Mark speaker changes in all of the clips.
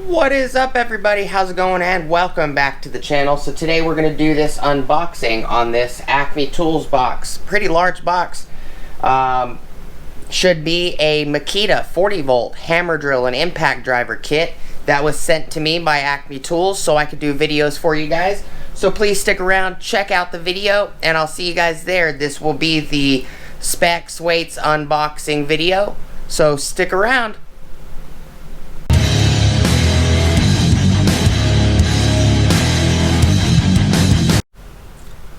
Speaker 1: What is up, everybody? How's it going? And welcome back to the channel. So today we're going to do this unboxing on this AcmeTools box. Pretty large box. Should be a Makita 40V HammerDrill and ImpactDriver kit that was sent to me by AcmeTools so I could do videos for you guys. So please stick around, check out the video, and I'll see you guys there. This will be the specs, weights, unboxing video. So stick around.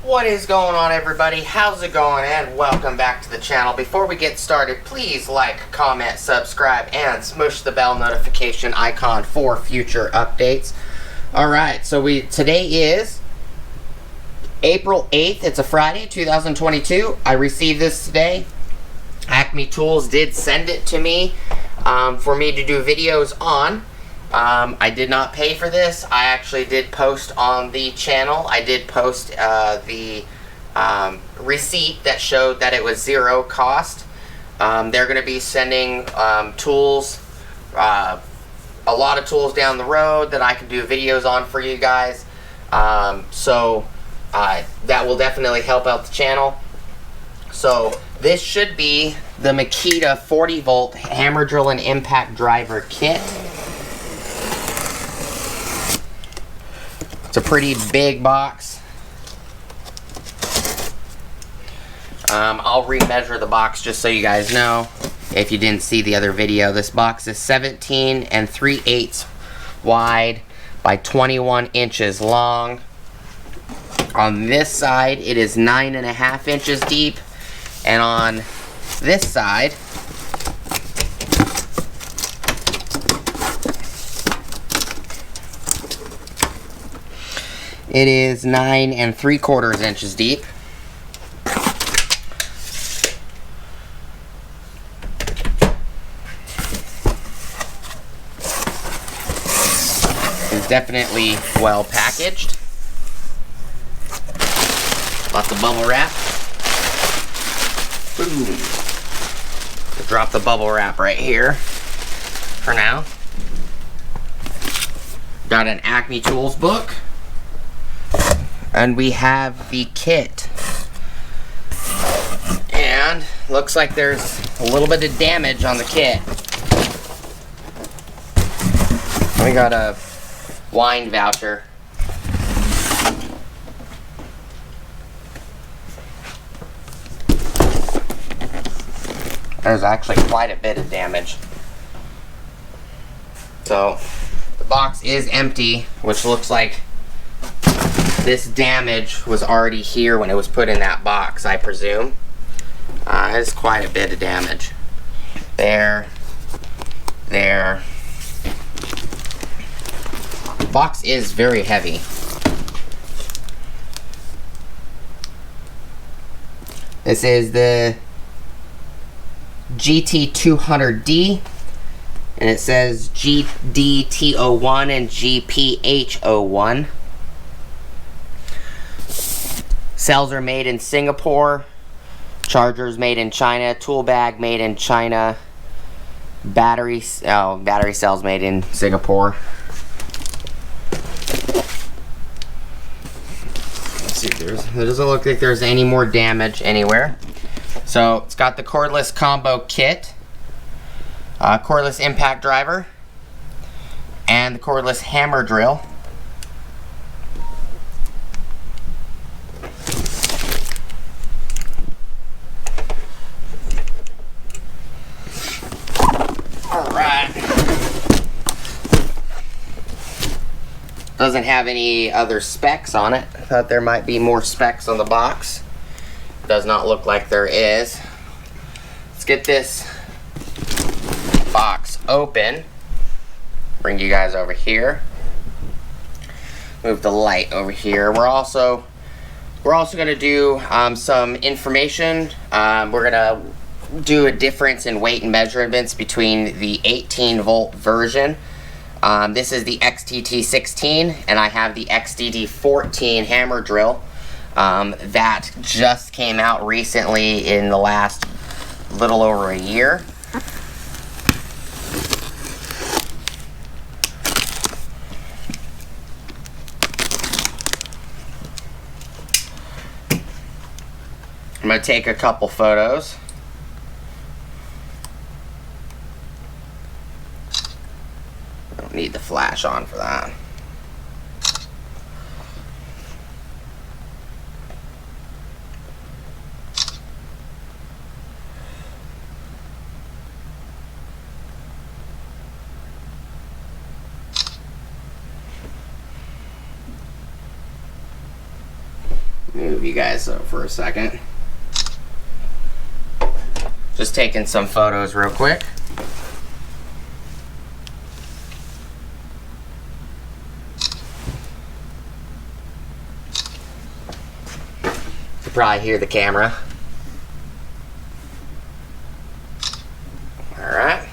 Speaker 1: What is going on, everybody? How's it going? And welcome back to the channel. Before we get started, please like, comment, subscribe, and smush the bell notification icon for future updates. Alright, so today is April 8th. It's a Friday, 2022. I received this today. AcmeTools did send it to me for me to do videos on. I did not pay for this. I actually did post on the channel. I did post the receipt that showed that it was zero cost. They're going to be sending tools, a lot of tools down the road that I can do videos on for you guys. So that will definitely help out the channel. So this should be the Makita 40V HammerDrill and ImpactDriver kit. It's a pretty big box. I'll remeasure the box just so you guys know. If you didn't see the other video, this box is 17 3/8 wide by 21 inches long. On this side, it is 9.5 inches deep, and on this side, it is 9 3/4 inches deep. It's definitely well packaged. Lots of bubble wrap. Boom. Drop the bubble wrap right here for now. Got an AcmeTools book. And we have the kit. And looks like there's a little bit of damage on the kit. We got a wine voucher. There's actually quite a bit of damage. So the box is empty, which looks like this damage was already here when it was put in that box, I presume. It's quite a bit of damage. There. The box is very heavy. This is the GT200D, and it says GDT01 and GPH01. Cells are made in Singapore, chargers made in China, tool bag made in China, battery cells made in Singapore. Let's see if it doesn't look like there's any more damage anywhere. So it's got the cordless combo kit, cordless ImpactDriver, and the cordless HammerDrill. Doesn't have any other specs on it. I thought there might be more specs on the box. Does not look like there is. Let's get this box open. Bring you guys over here. Move the light over here. We're also going to do some information. We're going to do a difference in weight and measurements between the 18-volt version. This is the XTT16, and I have the XTT14 HammerDrill that just came out recently in the last little over a year. I'm going to take a couple photos. I don't need the flash on for that. Move you guys up for a second. Just taking some photos real quick. You can probably hear the camera. All right.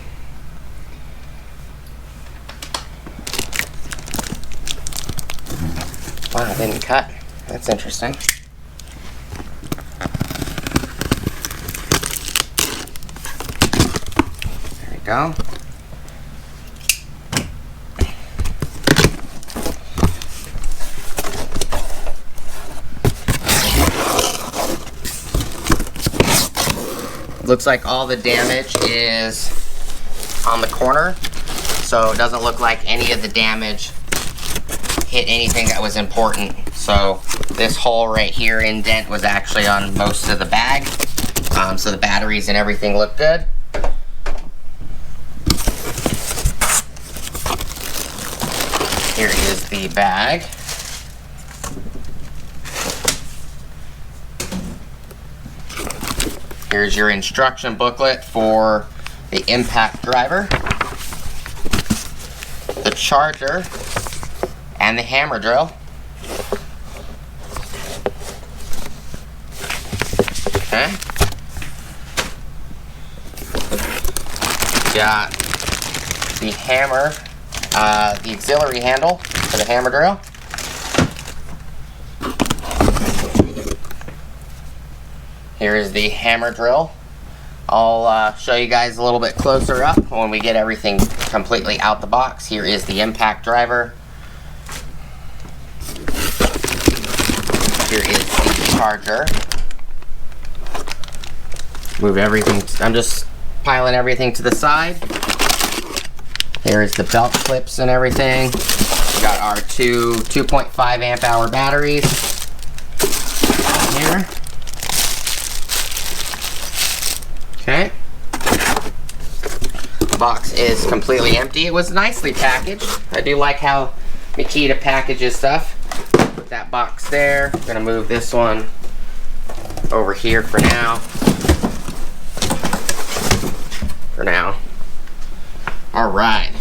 Speaker 1: Wow, it didn't cut. That's interesting. There we go. Looks like all the damage is on the corner, so it doesn't look like any of the damage hit anything that was important. So this hole right here indent was actually on most of the bag, so the batteries and everything look good. Here is the bag. Here's your instruction booklet for the ImpactDriver, the charger, and the HammerDrill. Okay. Got the hammer, the auxiliary handle for the HammerDrill. Here's the HammerDrill. I'll show you guys a little bit closer up when we get everything completely out the box. Here is the ImpactDriver. Here is the charger. Move everything. I'm just piling everything to the side. Here is the belt clips and everything. We got our two 2.5 amp hour batteries here. Okay. The box is completely empty. It was nicely packaged. I do like how Makita packages stuff. Put that box there. I'm gonna move this one over here for now. All right.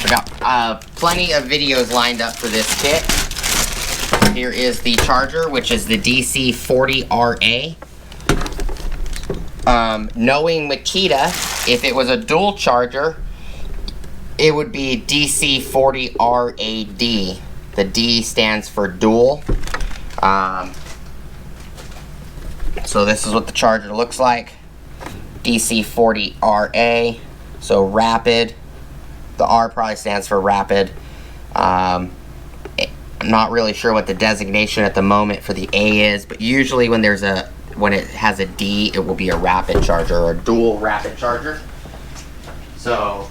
Speaker 1: We got plenty of videos lined up for this kit. Here is the charger, which is the DC40RA. Knowing Makita, if it was a dual charger, it would be DC40RAD. The D stands for dual. So this is what the charger looks like. DC40RA. So rapid. The R probably stands for rapid. I'm not really sure what the designation at the moment for the A is, but usually when it has a D, it will be a rapid charger or a dual rapid charger. So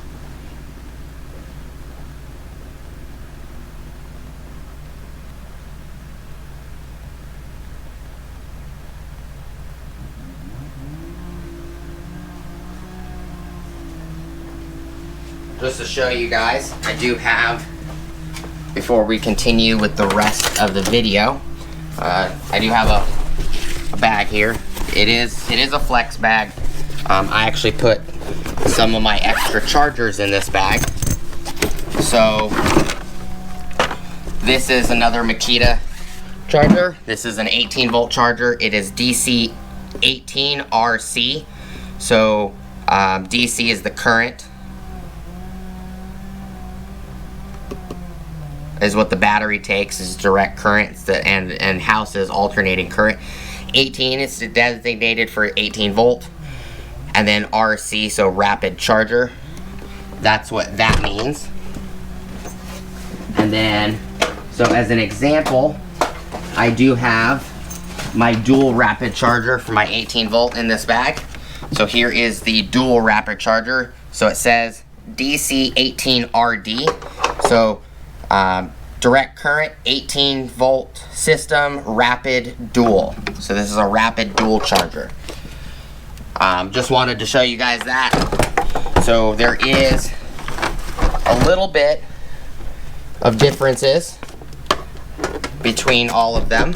Speaker 1: just to show you guys, I do have, before we continue with the rest of the video, I do have a bag here. It is a flex bag. I actually put some of my extra chargers in this bag. So this is another Makita charger. This is an 18 volt charger. It is DC 18 RC. So DC is the current, is what the battery takes, is direct current, and house is alternating current. 18 is designated for 18 volt, and then RC, so rapid charger. That's what that means. And then, so as an example, I do have my dual rapid charger for my 18 volt in this bag. So here is the dual rapid charger. So it says DC18RD. So direct current 18 volt system rapid dual. So this is a rapid dual charger. Just wanted to show you guys that. So there is a little bit of differences between all of them.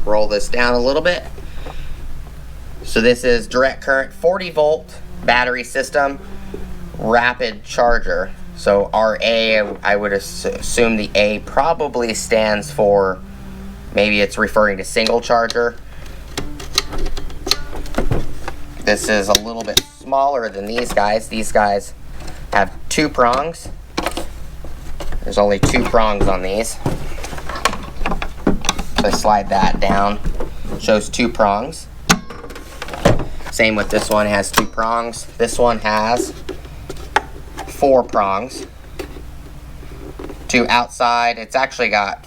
Speaker 1: Roll this down a little bit. So this is direct current 40 volt battery system rapid charger. So RA, I would assume the A probably stands for, maybe it's referring to single charger. This is a little bit smaller than these guys. These guys have 2 prongs. There's only 2 prongs on these. So I slide that down. Shows 2 prongs. Same with this one, has 2 prongs. This one has 4 prongs. 2 outside. It's actually got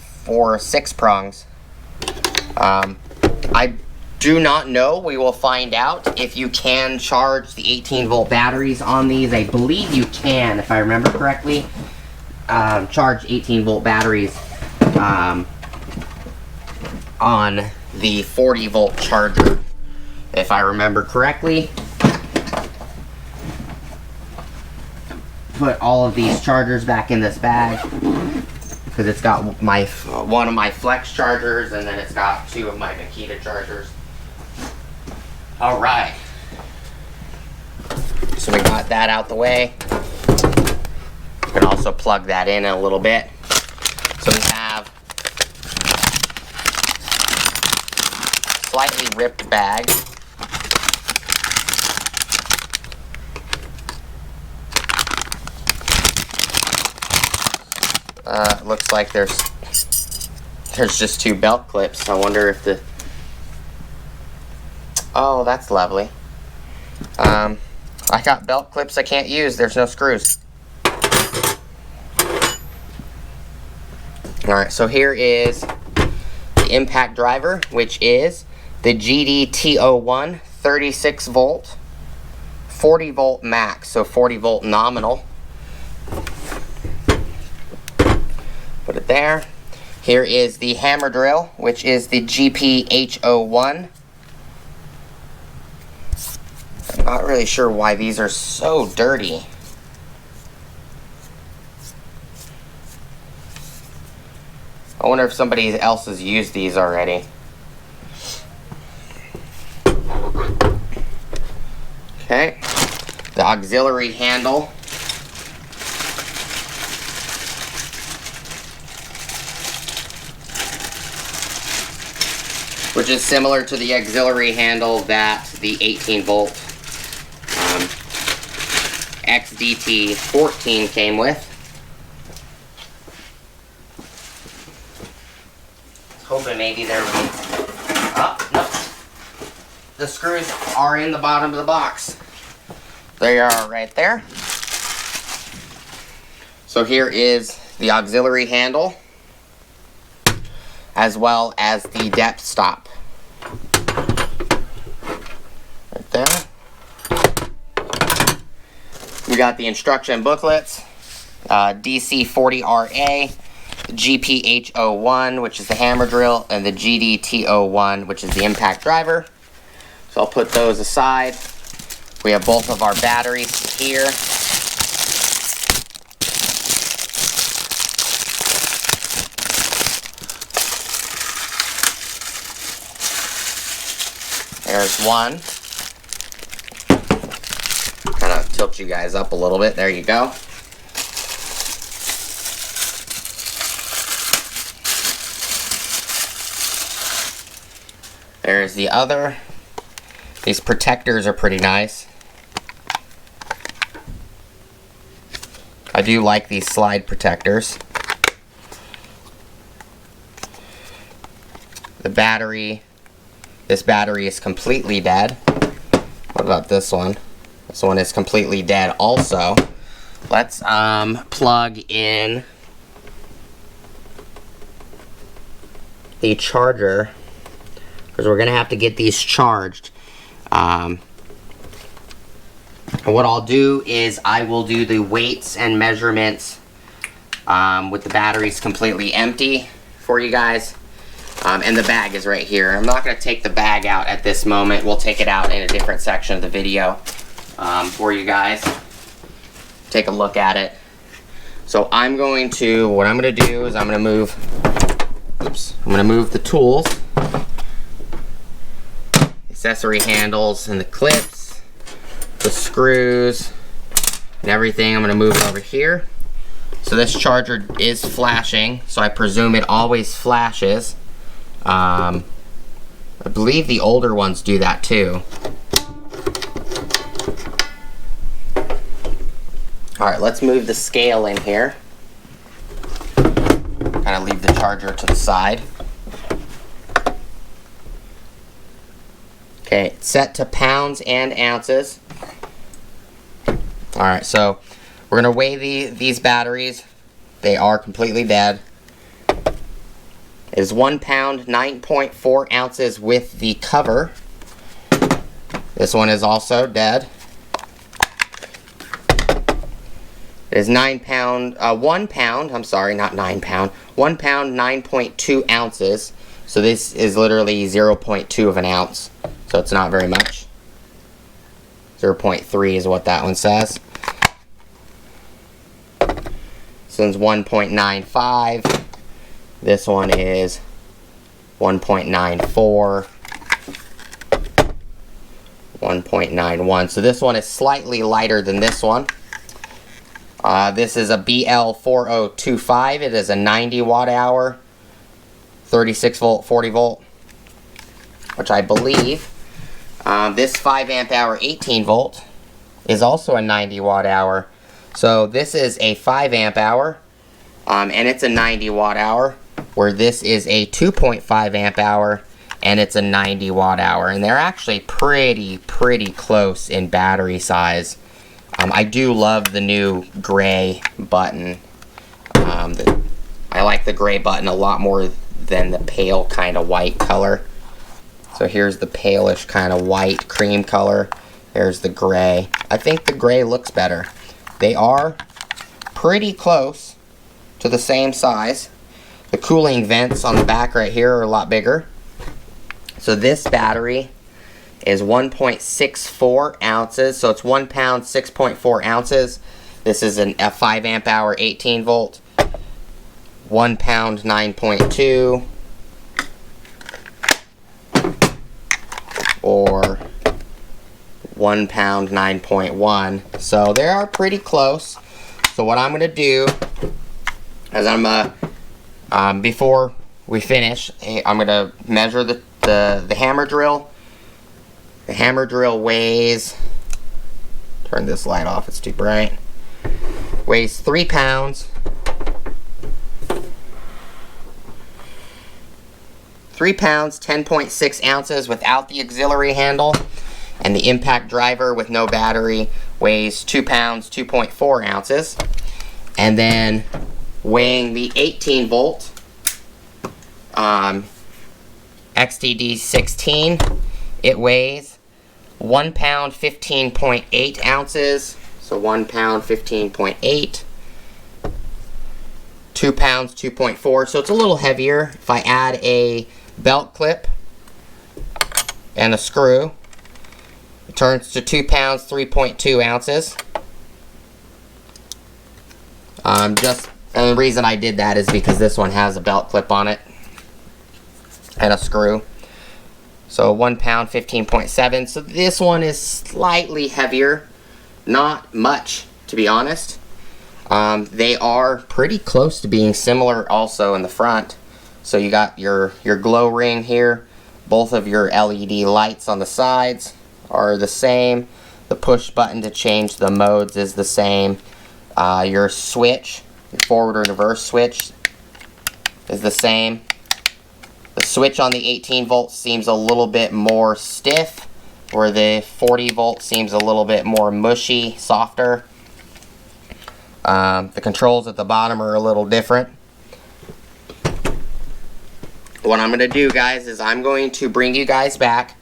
Speaker 1: 6 prongs. I do not know. We will find out if you can charge the 18 volt batteries on these. I believe you can, if I remember correctly, charge 18 volt batteries on the 40 volt charger, if I remember correctly. Put all of these chargers back in this bag because it's got one of my flex chargers, and then it's got 2 of my Makita chargers. All right, so we got that out the way. You can also plug that in a little bit. So we have slightly ripped bag. Looks like there's just 2 belt clips. I wonder if the... Oh, that's lovely. I got belt clips I can't use. There's no screws. Alright, so here is the ImpactDriver, which is the GT200D 36 volt, 40 volt max, so 40 volt nominal. Put it there. Here is the HammerDrill, which is the GP-H01. I'm not really sure why these are so dirty. I wonder if somebody else has used these already. Okay. The auxiliary handle. Which is similar to the auxiliary handle that the 18 volt XDT14 came with. Hoping maybe there would be... Oh, nope. The screws are in the bottom of the box. They are right there. So here is the auxiliary handle, as well as the depth stop. Right there. We got the instruction booklets, DC40RA, GP-H01, which is the HammerDrill, and the GT200D, which is the ImpactDriver. So I'll put those aside. We have both of our batteries here. There's one. Kind of tilt you guys up a little bit. There you go. There's the other. These protectors are pretty nice. I do like these slide protectors. The battery. This battery is completely dead. What about this one? This one is completely dead also. Let's plug in the charger, because we're going to have to get these charged. And what I'll do is I will do the weights and measurements with the batteries completely empty for you guys. And the bag is right here. I'm not going to take the bag out at this moment. We'll take it out in a different section of the video for you guys. Take a look at it. So what I'm going to do is I'm going to move, I'm going to move the tools, accessory handles and the clips, the screws, and everything. I'm going to move it over here. So this charger is flashing, so I presume it always flashes. I believe the older ones do that too. Alright, let's move the scale in here. Kind of leave the charger to the side. Okay, it's set to pounds and ounces. Alright, so we're going to weigh these batteries. They are completely dead. It is 1 pound, 9.4 ounces with the cover. This one is also dead. It is 1 pound, I'm sorry, not 9 pound, 1 pound, 9.2 ounces. So this is literally 0.2 of an ounce. So it's not very much. 0.3 is what that one says. This one's 1.95. This one is 1.94. 1.91. So this one is slightly lighter than this one. This is a BL4025. It is a 90 watt hour, 36 volt, 40 volt, which I believe this 5 amp hour 18 volt is also a 90 watt hour. So this is a 5 amp hour and it's a 90 watt hour, where this is a 2.5 amp hour and it's a 90 watt hour. And they're actually pretty close in battery size. I do love the new gray button. I like the gray button a lot more than the pale kind of white color. So here's the palish kind of white cream color. There's the gray. I think the gray looks better. They are pretty close to the same size. The cooling vents on the back right here are a lot bigger. So this battery is 1.64 ounces, so it's 1 pound, 6.4 ounces. This is a 5 amp hour 18 volt, 1 pound, 9.2, or 1 pound, 9.1. So they are pretty close. So what I'm going to do is before we finish, I'm going to measure the HammerDrill. The HammerDrill weighs, turn this light off, it's too bright, weighs 3 pounds. 3 pounds, 10.6 ounces without the auxiliary handle. And the ImpactDriver with no battery weighs 2 pounds, 2.4 ounces. And then weighing the 18 volt XTD16, it weighs 1 pound, 15.8 ounces. So 1 pound, 15.8. 2 pounds, 2.4. So it's a little heavier. If I add a belt clip and a screw, it turns to 2 pounds, 3.2 ounces. And the reason I did that is because this one has a belt clip on it and a screw. So 1 pound, 15.7. So this one is slightly heavier. Not much, to be honest. They are pretty close to being similar also in the front. So you got your glow ring here. Both of your LED lights on the sides are the same. The push button to change the modes is the same. Your switch, your forward or reverse switch, is the same. The switch on the 18 volt seems a little bit more stiff, where the 40 volt seems a little bit more mushy, softer. The controls at the bottom are a little different. what I'm going to do, guys, is I'm going to bring you guys back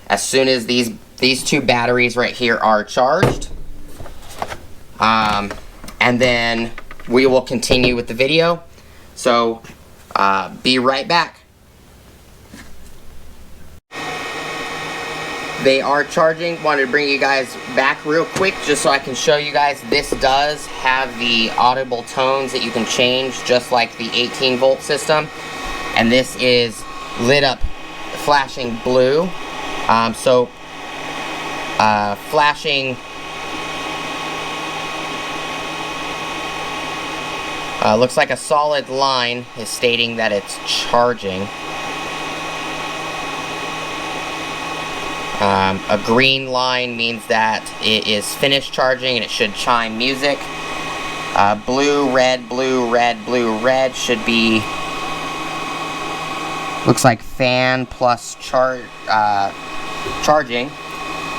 Speaker 1: as soon as these two batteries right here are charged. And then we will continue with the video. So, be right back. They are charging. Wanted to bring you guys back real quick just so I can show you guys. This does have the Audible Tones that you can change just like the 18-volt system. And this is lit up flashing blue. Flashing looks like a solid line is stating that it's charging. A green line means that it is finished charging and it should chime music. Blue, red, blue, red, blue, red should be, looks like fan plus charging.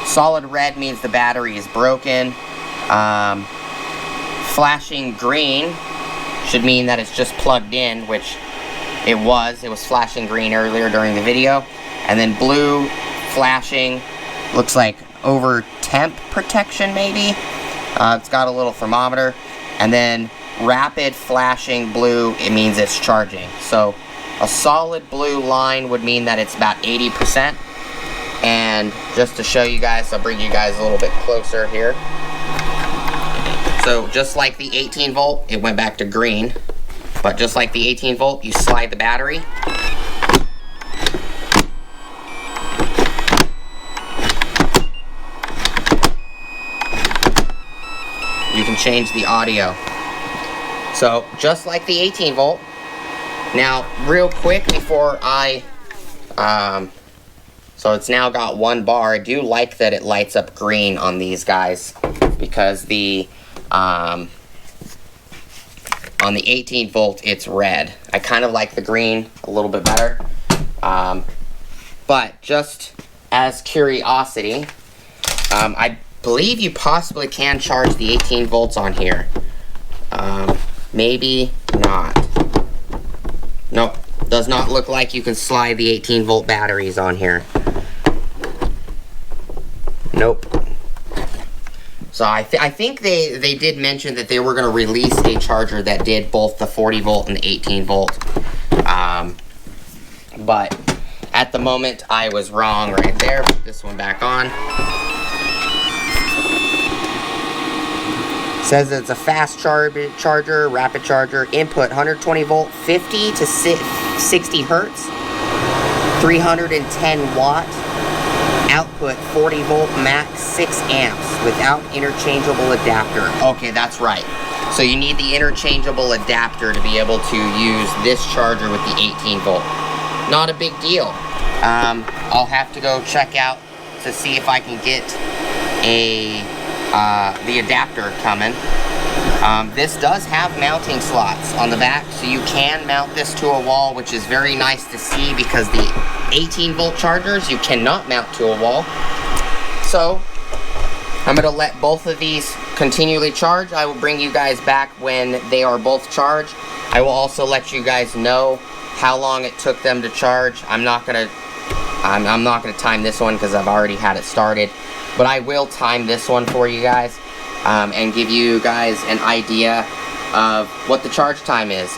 Speaker 1: Solid red means the battery is broken. Flashing green should mean that it's just plugged in, which it was flashing green earlier during the video. And then blue flashing looks like over temp protection, maybe. It's got a little thermometer. And then rapid flashing blue, it means it's charging. So a solid blue line would mean that it's about 80%. And just to show you guys, I'll bring you guys a little bit closer here. So just like the 18 volt, it went back to green. But just like the 18 volt, you slide the battery. You can change the audio. So just like the 18 volt. Now real quick before I so it's now got 1 bar. I do like that it lights up green on these guys, because the on the 18 volt it's red. I kind of like the green a little bit better. But just as curiosity, I believe you possibly can charge the 18 volts on here. Maybe not. Nope. Does not look like you can slide the 18 volt batteries on here. Nope. So I think they did mention that they were going to release a charger that did both the 40 volt and the 18 volt. But at the moment I was wrong right there. Put this one back on. Says it's a fast charger, rapid charger, input 120 volt, 50 to 60 hertz, 310 watt, output 40 volt, max 6 amps without interchangeable adapter. Okay, that's right. So you need the interchangeable adapter to be able to use this charger with the 18 volt. Not a big deal. I'll have to go check out to see if I can get the adapter coming. This does have mounting slots on the back, so you can mount this to a wall, which is very nice to see, because the 18 volt chargers you cannot mount to a wall. So I'm going to let both of these continually charge. I will bring you guys back when they are both charged. I will also let you guys know how long it took them to charge. I'm not going to time this one because I've already had it started. But I will time this one for you guys and give you guys an idea of what the charge time is.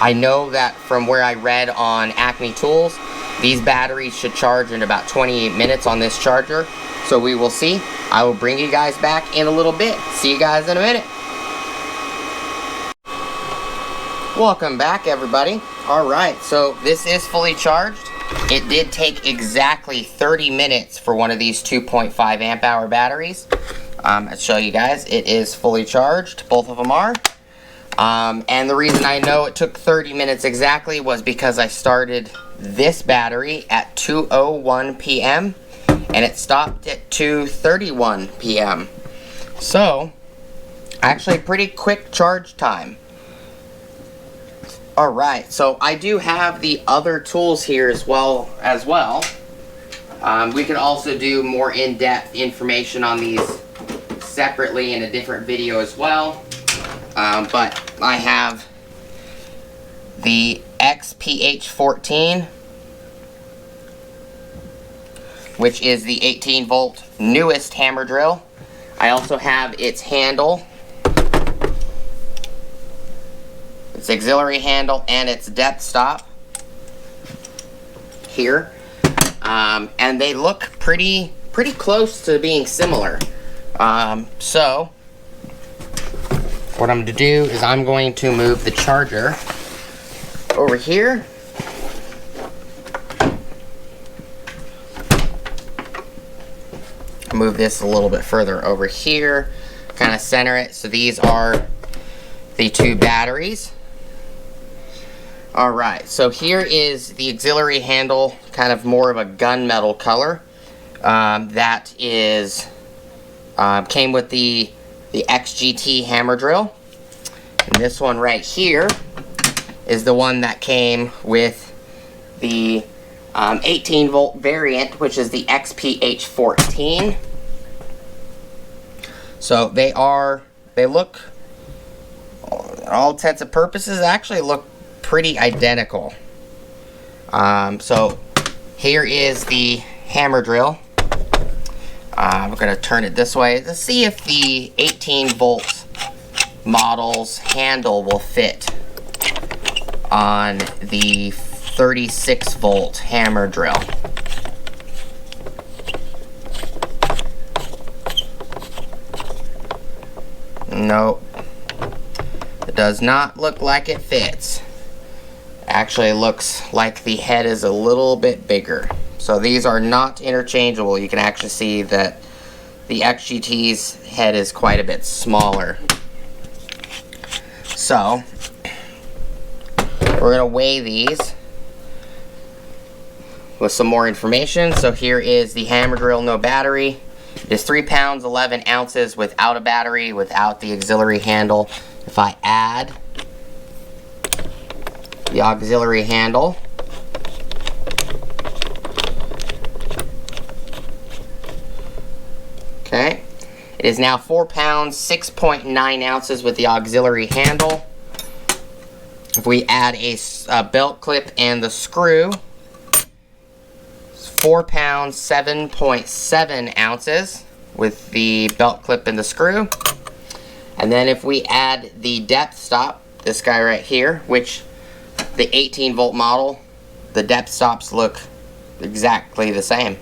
Speaker 1: I know that from where I read on AcmeTools, these batteries should charge in about 28 minutes on this charger. So we will see. I will bring you guys back in a little bit. See you guys in a minute. Welcome back, everybody. Alright, so this is fully charged. It did take exactly 30 minutes for one of these 2.5 amp hour batteries. I'll show you guys. It is fully charged. Both of them are. And the reason I know it took 30 minutes exactly was because I started this battery at 2:01 p.m. and it stopped at 2:31 p.m. So, actually pretty quick charge time. Alright, so I do have the other tools here as well. We could also do more in-depth information on these separately in a different video as well. But I have the XPH14, which is the 18-volt newest hammer drill. I also have its handle, its auxiliary handle, and its depth stop here. And they look pretty close to being similar. So what I'm going to do is I'm going to move the charger over here. Move this a little bit further over here, kind of center it. So these are the two batteries. Alright, so here is the auxiliary handle, kind of more of a gunmetal color. That is came with the XGT hammer drill. And this one right here is the one that came with the 18-volt variant, which is the XPH14. So they look, all intents and purposes, actually look pretty identical. So here is the hammer drill. We're going to turn it this way to see if the 18-volt model's handle will fit on the 36-volt hammer drill. Nope. It does not look like it fits. Actually looks like the head is a little bit bigger. So these are not interchangeable. You can actually see that the XGT's head is quite a bit smaller. So we're going to weigh these with some more information. So here is the hammer drill, no battery. It is 3 pounds 11 ounces without a battery, without the auxiliary handle. If I add the auxiliary handle, okay, it is now 4 pounds 6.9 ounces with the auxiliary handle. If we add a belt clip and the screw, it's 4 pounds 7.7 ounces with the belt clip and the screw. And then if we add the depth stop, this guy right here, which the 18-volt model, the depth stops look exactly the same.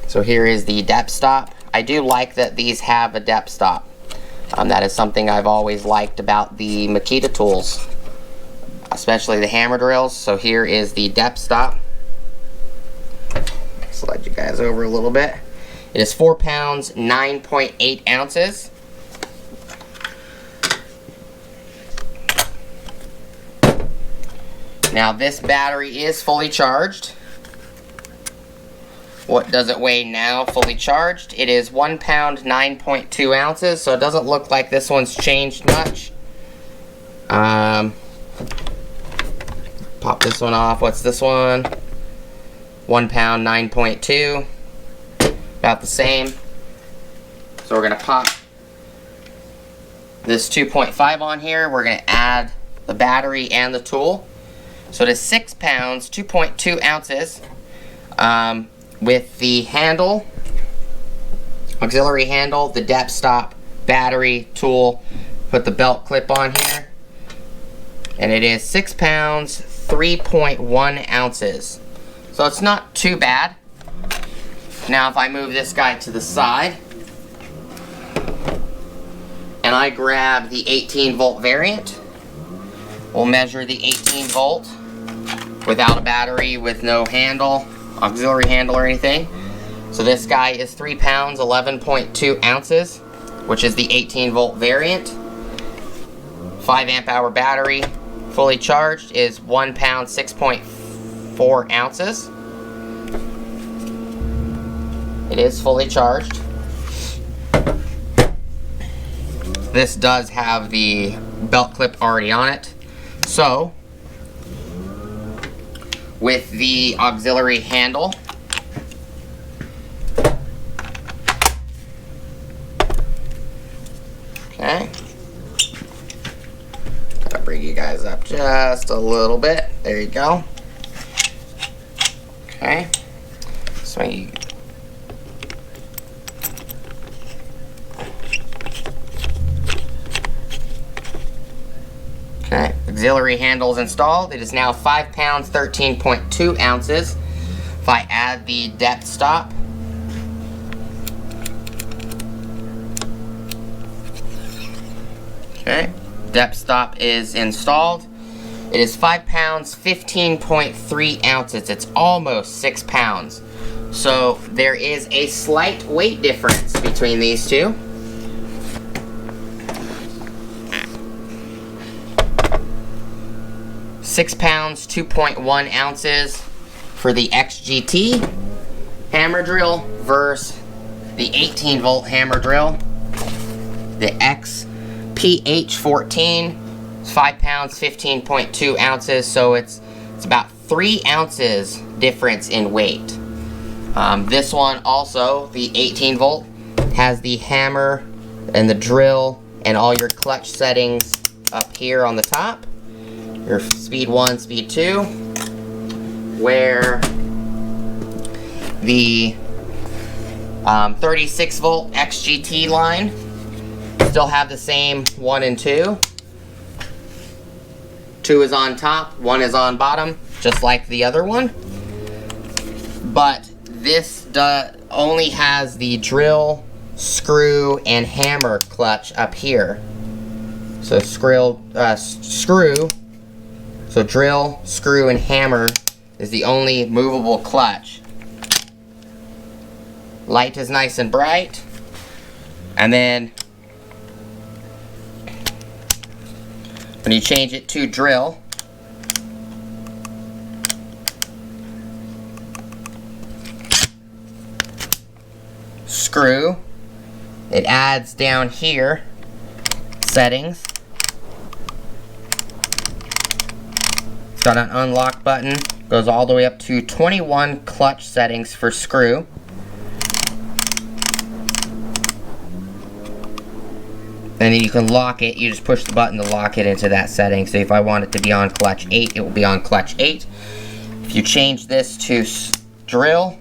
Speaker 1: So here is the depth stop. I do like that these have a depth stop. That is something I've always liked about the Makita tools, especially the hammer drills. So here is the depth stop. Slide you guys over a little bit. It is 4 pounds 9.8 ounces. Now this battery is fully charged. What does it weigh now fully charged? It is 1 pound 9.2 ounces, so it doesn't look like this one's changed much. Pop this one off. What's this one? 1 pound 9.2. About the same. So we're going to pop this 2.5 on here. We're going to add the battery and the tool. So it is 6 pounds 2.2 ounces. With the handle, auxiliary handle, the depth stop, battery, tool, put the belt clip on here, and it is 6 pounds 3.1 ounces. So it's not too bad. Now if I move this guy to the side and I grab the 18-volt variant, we'll measure the 18-volt without a battery, with no handle, auxiliary handle or anything. So this guy is 3 pounds 11.2 ounces, which is the 18-volt variant. 5 amp hour battery, fully charged, is 1 pound 6.4 ounces. It is fully charged. This does have the belt clip already on it. So with the auxiliary handle, okay, gotta bring just a little bit. There you go. Okay. So you okay, auxiliary handle is installed. It is now 5 pounds, 13.2 ounces. If I add the depth stop, okay, depth stop is installed. It is 5 pounds, 15.3 ounces. It's almost 6 pounds. So there is a slight weight difference between these two. £6, 2.1 ounces for the XGT hammer drill versus the 18-volt hammer drill. The XPH14 is 5 pounds, 15.2 ounces, so it's about 3 ounces difference in weight. This one also, the 18-volt, has the hammer and the drill and all your clutch settings up here on the top. Your speed 1, speed 2, where the 36-volt XGT line still have the same 1 and 2. 2 is on top, 1 is on bottom, just like the other one. But this only has the drill, screw, and hammer clutch up here. So so drill, screw, and hammer is the only movable clutch. Light is nice and bright. And then when you change it to drill, screw, it adds down here settings. It's got an unlock button, goes all the way up to 21 clutch settings for screw. And then you can lock it. You just push the button to lock it into that setting. So if I want it to be on clutch 8, it will be on clutch 8. If you change this to drill,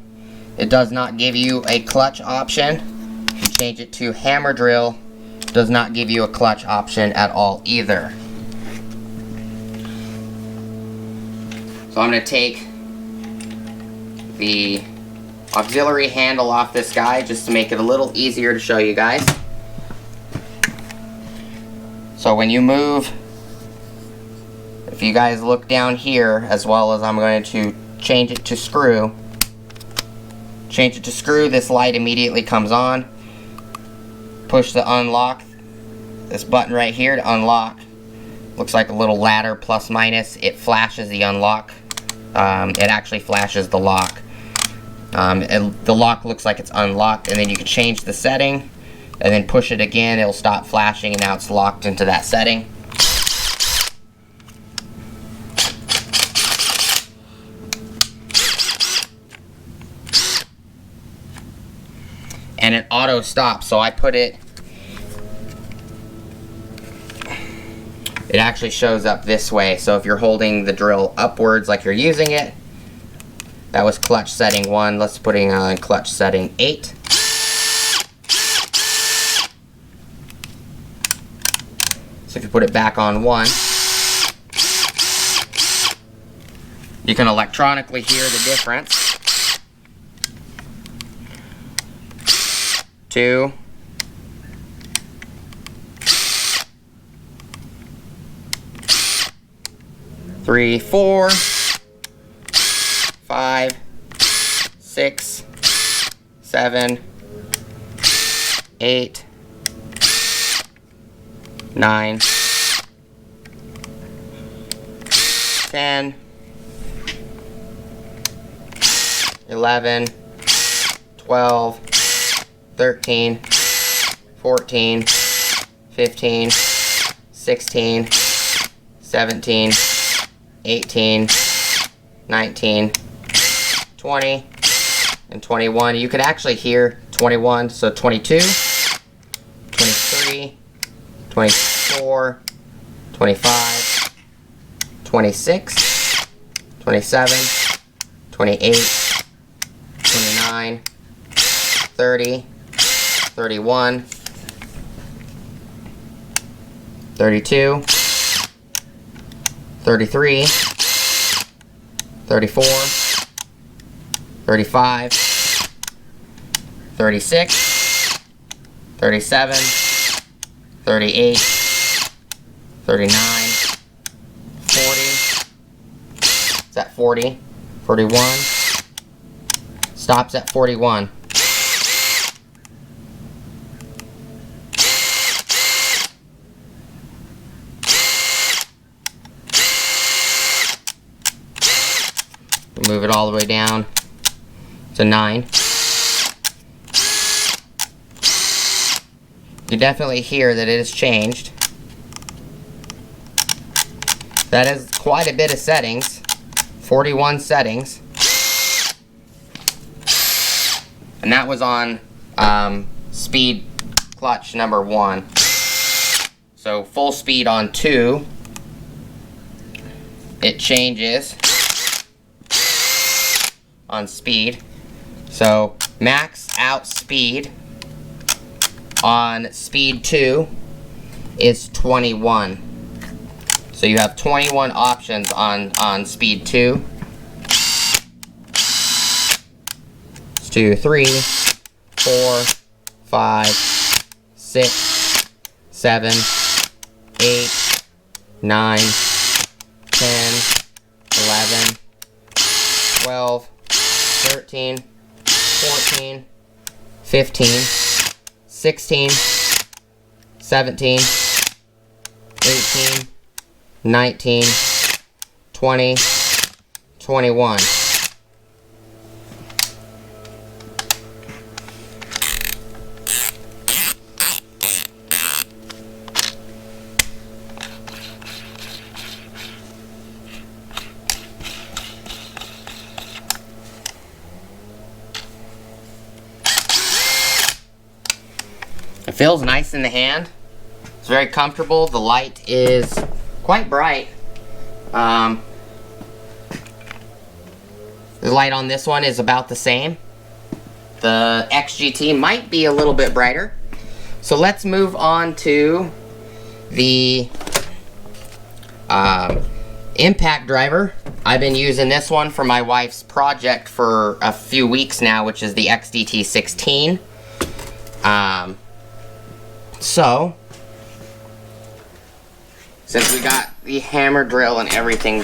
Speaker 1: it does not give you a clutch option. If you change it to hammer drill, it does not give you a clutch option at all either. So I'm going to take the auxiliary handle off this guy just to make it a little easier to show you guys. So when you move, if you guys look down here, as well as I'm going to change it to screw. Change it to screw, this light immediately comes on. Push the unlock, this button right here to unlock. Looks like a little ladder, plus minus. It flashes the unlock. It actually flashes the lock. The lock looks like it's unlocked, and then you can change the setting, and then push it again, it'll stop flashing, and now it's locked into that setting. And it auto stops, so I put it, it actually shows up this way. So if you're holding the drill upwards like you're using it, that was clutch setting 1, let's put it on clutch setting 8. So if you put it back on 1, you can electronically hear the difference. 2, 3, 4, 5, 6, 7, 8, 9, 10, 11, 12, 13, 14, 15, 16, 17, 18, 19, 20, and 21. You could actually hear 21, so 22, 23, 24, 25, 26, 27, 28, 29, 30, 31, 32, 33, 34, 35, 36, 37, 38, 39, 40, is that 40, 41, stops at 41. Move it all the way down to 9. You definitely hear that it has changed. That is quite a bit of settings. 41 settings. And that was on speed clutch number 1. So full speed on 2, it changes on speed. So max out speed on speed 2 is 21. So you have 21 options on speed 2. It's 2, 3, 4, 5, 6, 7, 8, 9, 10, 11, 12, 13, 14, 15, 16, 17, 18, 19, 20, 21. It feels nice in the hand. It's very comfortable. The light is quite bright. The light on this one is about the same. The XGT might be a little bit brighter. So let's move on to the ImpactDriver. I've been using this one for my wife's project for a few weeks now, which is the XDT16. So, since we got the HammerDrill and everything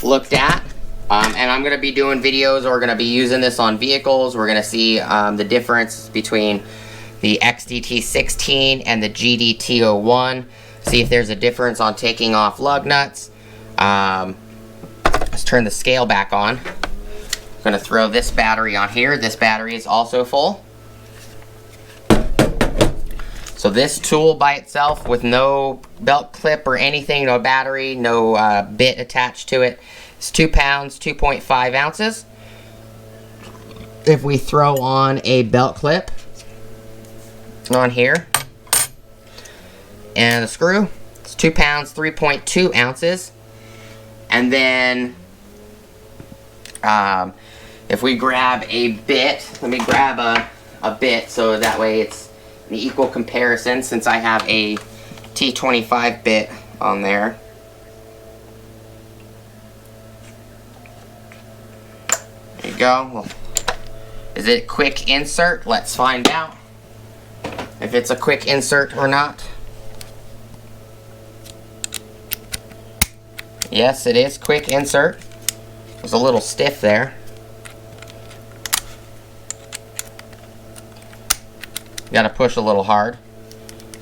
Speaker 1: looked at, and I'm going to be doing videos, we're going to be using this on vehicles. We're going to see the difference between the XDT16 and the GT200D. See if there's a difference on taking off lug nuts. Let's turn the scale back on. I'm going to throw this battery on here. This battery is also full. So this tool by itself, with no belt clip or anything, no battery, no bit attached to it, is 2 pounds, 2.5 ounces. If we throw on a belt clip on here, and the screw, it's 2 pounds, 3.2 ounces. And then, if we grab a bit, let me grab a bit so that way it's an equal comparison, since I have a T25 bit on there. There you go. Well, is it a quick insert? Let's find out if it's a quick insert or not. Yes, it is quick insert. It was a little stiff there. Got to push a little hard.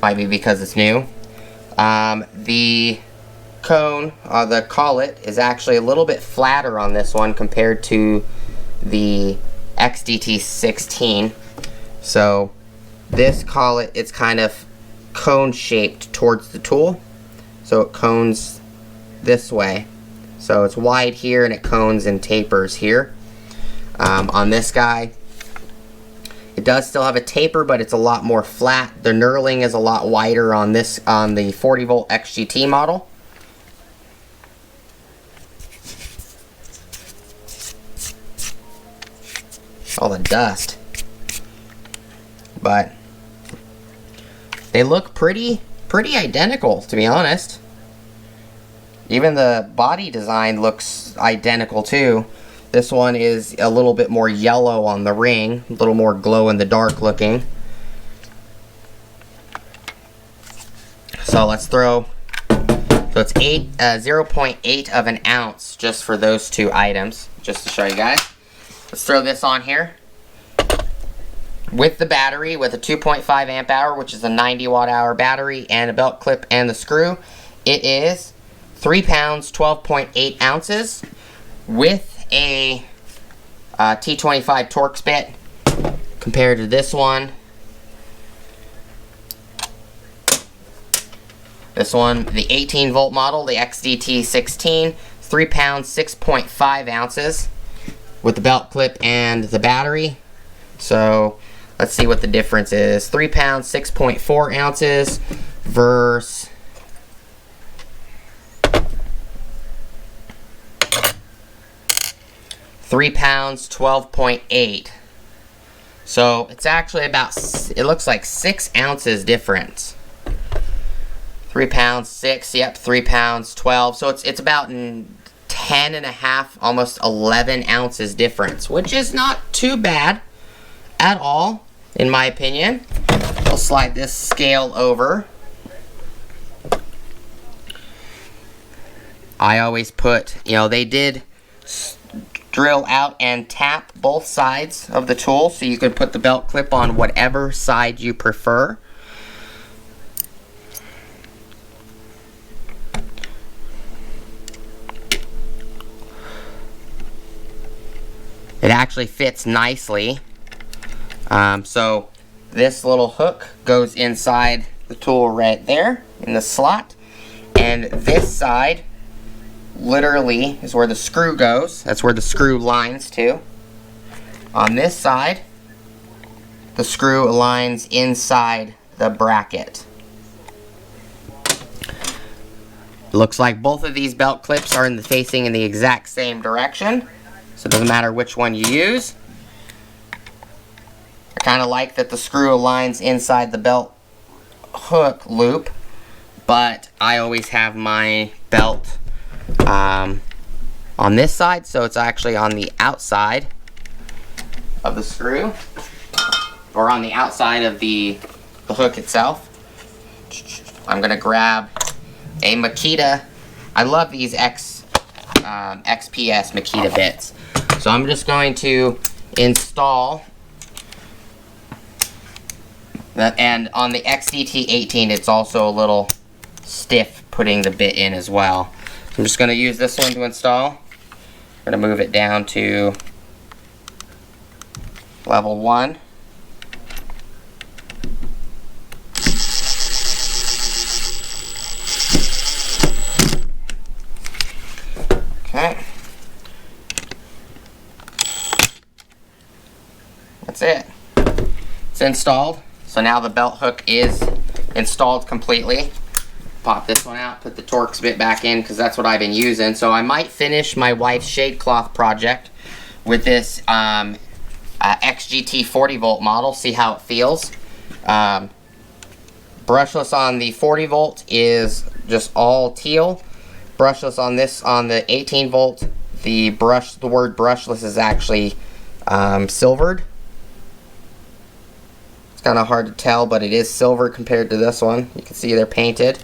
Speaker 1: Might be because it's new. The cone, the collet, is actually a little bit flatter on this one compared to the XDT16. So this collet, it's kind of cone shaped towards the tool. So it cones this way. So it's wide here and it cones and tapers here. On this guy, it does still have a taper, but it's a lot more flat. The knurling is a lot wider on this, on the 40 volt XGT model. dust. But they look pretty identical, to be honest. Even the body design looks identical too. This one is a little bit more yellow on the ring, a little more glow in the dark looking. So let's throw, so it's 0.8 of an ounce just for those two items, just to show you guys. Let's throw this on here with the battery, with a 2.5 amp hour, which is a 90 watt hour battery, and a belt clip and the screw. It is 3 pounds, 12.8 ounces with a T25 Torx bit compared to this one. This one, the 18 volt model, the XDT16, 3 pounds, 6.5 ounces with the belt clip and the battery. So let's see what the difference is. 3 pounds, 6.4 ounces versus 3 pounds, 12.8. So it's actually about, it looks like 6 ounces difference. 3 pounds, 6, yep, 3 pounds, 12. So it's about 10.5, almost 11 ounces difference, which is not too bad at all, in my opinion. I'll slide this scale over. I always put, you know, they did drill out and tap both sides of the tool, so you can put the belt clip on whatever side you prefer. It actually fits nicely. So this little hook goes inside the tool right there in the slot, and this side literally is where the screw goes. That's where the screw lines to. On this side, the screw aligns inside the bracket. Looks like both of these belt clips are facing in the exact same direction, so it doesn't matter which one you use. I kind of like that the screw aligns inside the belt hook loop, but I always have my belt on this side, so it's actually on the outside of the screw, or on the outside of the hook itself. I'm gonna grab a Makita. I love these XPS Makita bits, so I'm just going to install that. And on the XDT18, it's also a little stiff putting the bit in as well. I'm just going to use this one to install. I'm going to move it down to level 1. Okay. That's it. It's installed. So now the belt hook is installed completely. Pop this one out, put the Torx bit back in, because that's what I've been using. So I might finish my wife's shade cloth project with this XGT 40V model, see how it feels. Brushless on the 40V is just all teal. Brushless on this, on the 18V, the word brushless is actually silvered. It's kind of hard to tell, but it is silver compared to this one. You can see they're painted.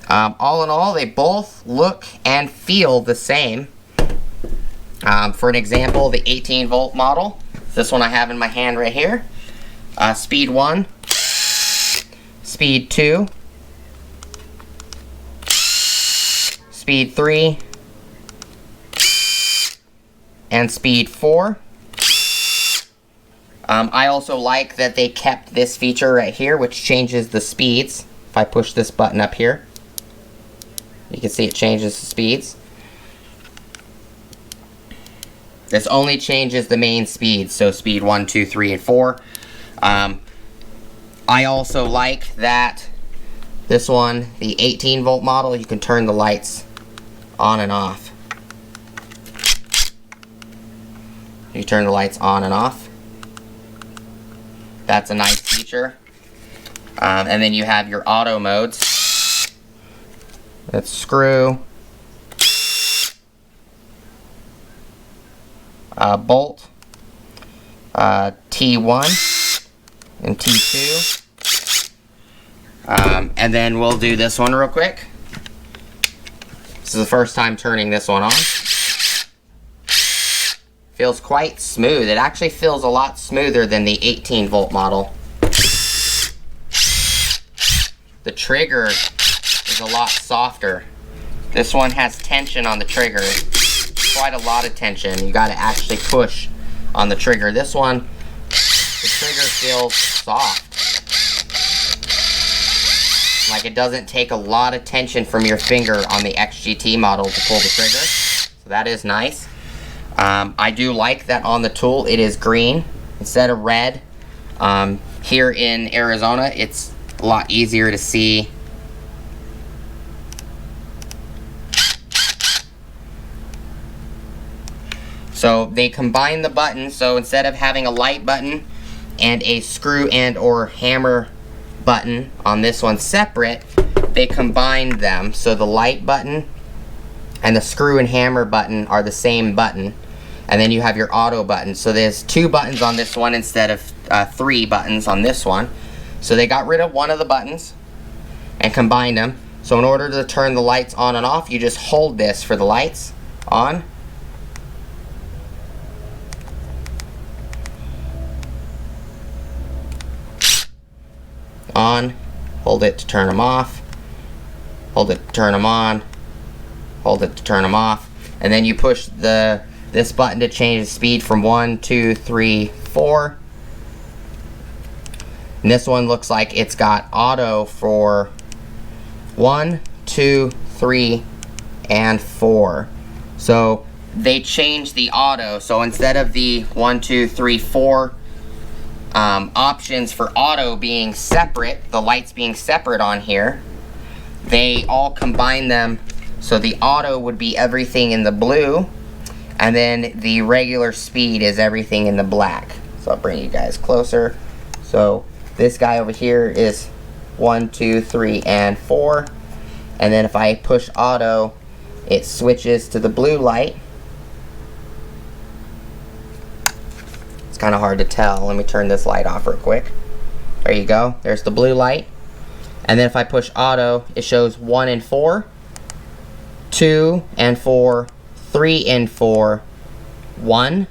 Speaker 1: All in all, they both look and feel the same. For an example, the 18V model, this one I have in my hand right here. Speed 1, Speed 2, Speed 3, and Speed 4. I also like that they kept this feature right here, which changes the speeds. If I push this button up here, you can see it changes the speeds. This only changes the main speeds, so speed 1, 2, 3, and 4. I also like that this one, the 18V model, you can turn the lights on and off. You turn the lights on and off. That's a nice feature. And then you have your auto modes. Let's screw, bolt, T1 and T2. And then we'll do this one real quick. This is the first time turning this one on. Feels quite smooth. It actually feels a lot smoother than the 18-volt model. The trigger is a lot softer. This one has tension on the trigger. Quite a lot of tension. You got to actually push on the trigger. This one, the trigger feels soft. Like it doesn't take a lot of tension from your finger on the XGT model to pull the trigger. So that is nice. I do like that on the tool it is green instead of red. Here in Arizona, it's a lot easier to see. So they combine the buttons, so instead of having a light button and a screw and or hammer button on this one separate, they combined them. So the light button and the screw and hammer button are the same button. And then you have your auto button. So there's 2 buttons on this one instead of 3 buttons on this one. So they got rid of one of the buttons and combined them. So in order to turn the lights on and off, you just hold this for the lights on. On, hold it to turn them off, hold it to turn them on, hold it to turn them off, and then you push this button to change the speed from 1, 2, 3, 4. And this one looks like it's got auto for 1, 2, 3, and 4. So they changed the auto. So instead of the 1, 2, 3, 4 options for auto being separate, the lights being separate on here, they all combine them. So the auto would be everything in the blue, and then the regular speed is everything in the black. So I'll bring you guys closer. So this guy over here is 1, 2, 3, and 4. And then if I push auto, it switches to the blue light. It's kind of hard to tell. Let me turn this light off real quick. There you go. There's the blue light. And then if I push auto, it shows 1 and 4, 2 and 4, 3 and 4, 1,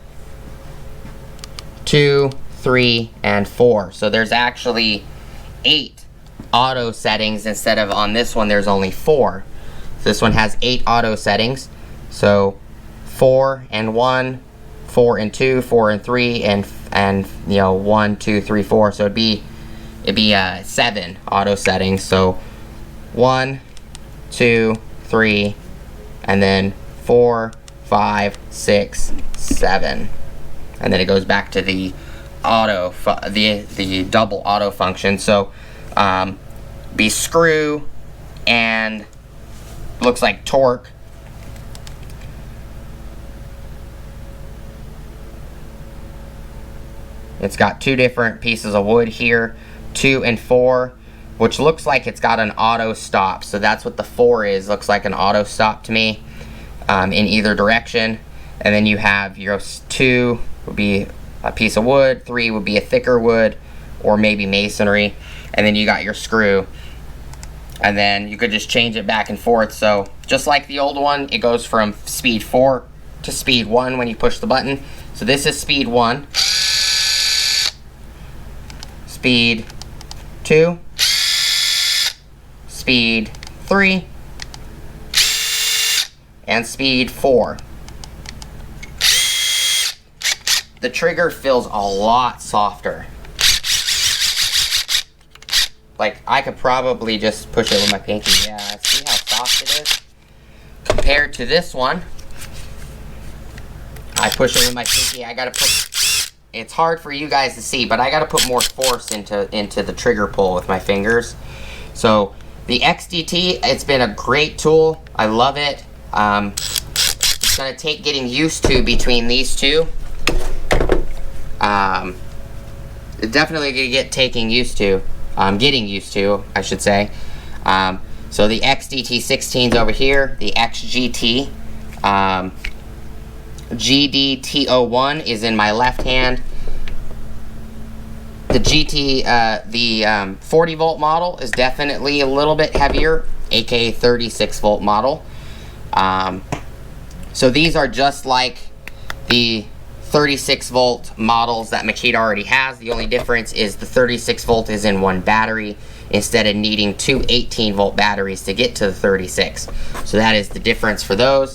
Speaker 1: 2, 3, and 4. So there's actually 8 auto settings instead of on this one there's only 4. So this one has 8 auto settings. So 4 and 1, 4 and 2, 4 and 3, and you know 1, 2, 3, 4. So it'd be 7 auto settings. So 1, 2, 3, and then 4, 5, 6, 7, and then it goes back to the auto, the double auto function. So be screw and looks like torque. It's got 2 different pieces of wood here, 2 and 4, which looks like it's got an auto stop. So that's what the 4 is. Looks like an auto stop to me in either direction. And then you have your 2 would be a piece of wood, 3 would be a thicker wood or maybe masonry, and then you got your screw. And then you could just change it back and forth. So just like the old one, it goes from speed 4 to speed 1 when you push the button. So this is speed 1, speed 2, speed 3, and speed 4. The trigger feels a lot softer. Like, I could probably just push it with my pinky. Yeah, see how soft it is? Compared to this one, I push it with my pinky. I gotta put, it's hard for you guys to see, but I gotta put more force into the trigger pull with my fingers. So the XDT, it's been a great tool. I love it. It's gonna take getting used to between these two. definitely gonna get getting used to, I should say. So the XDT16's over here, the XGT, GD200D is in my left hand. The 40 volt model is definitely a little bit heavier, aka 36 volt model. So these are just like the 36 volt models that Makita already has. The only difference is the 36 volt is in one battery instead of needing two 18 volt batteries to get to the 36. So that is the difference for those.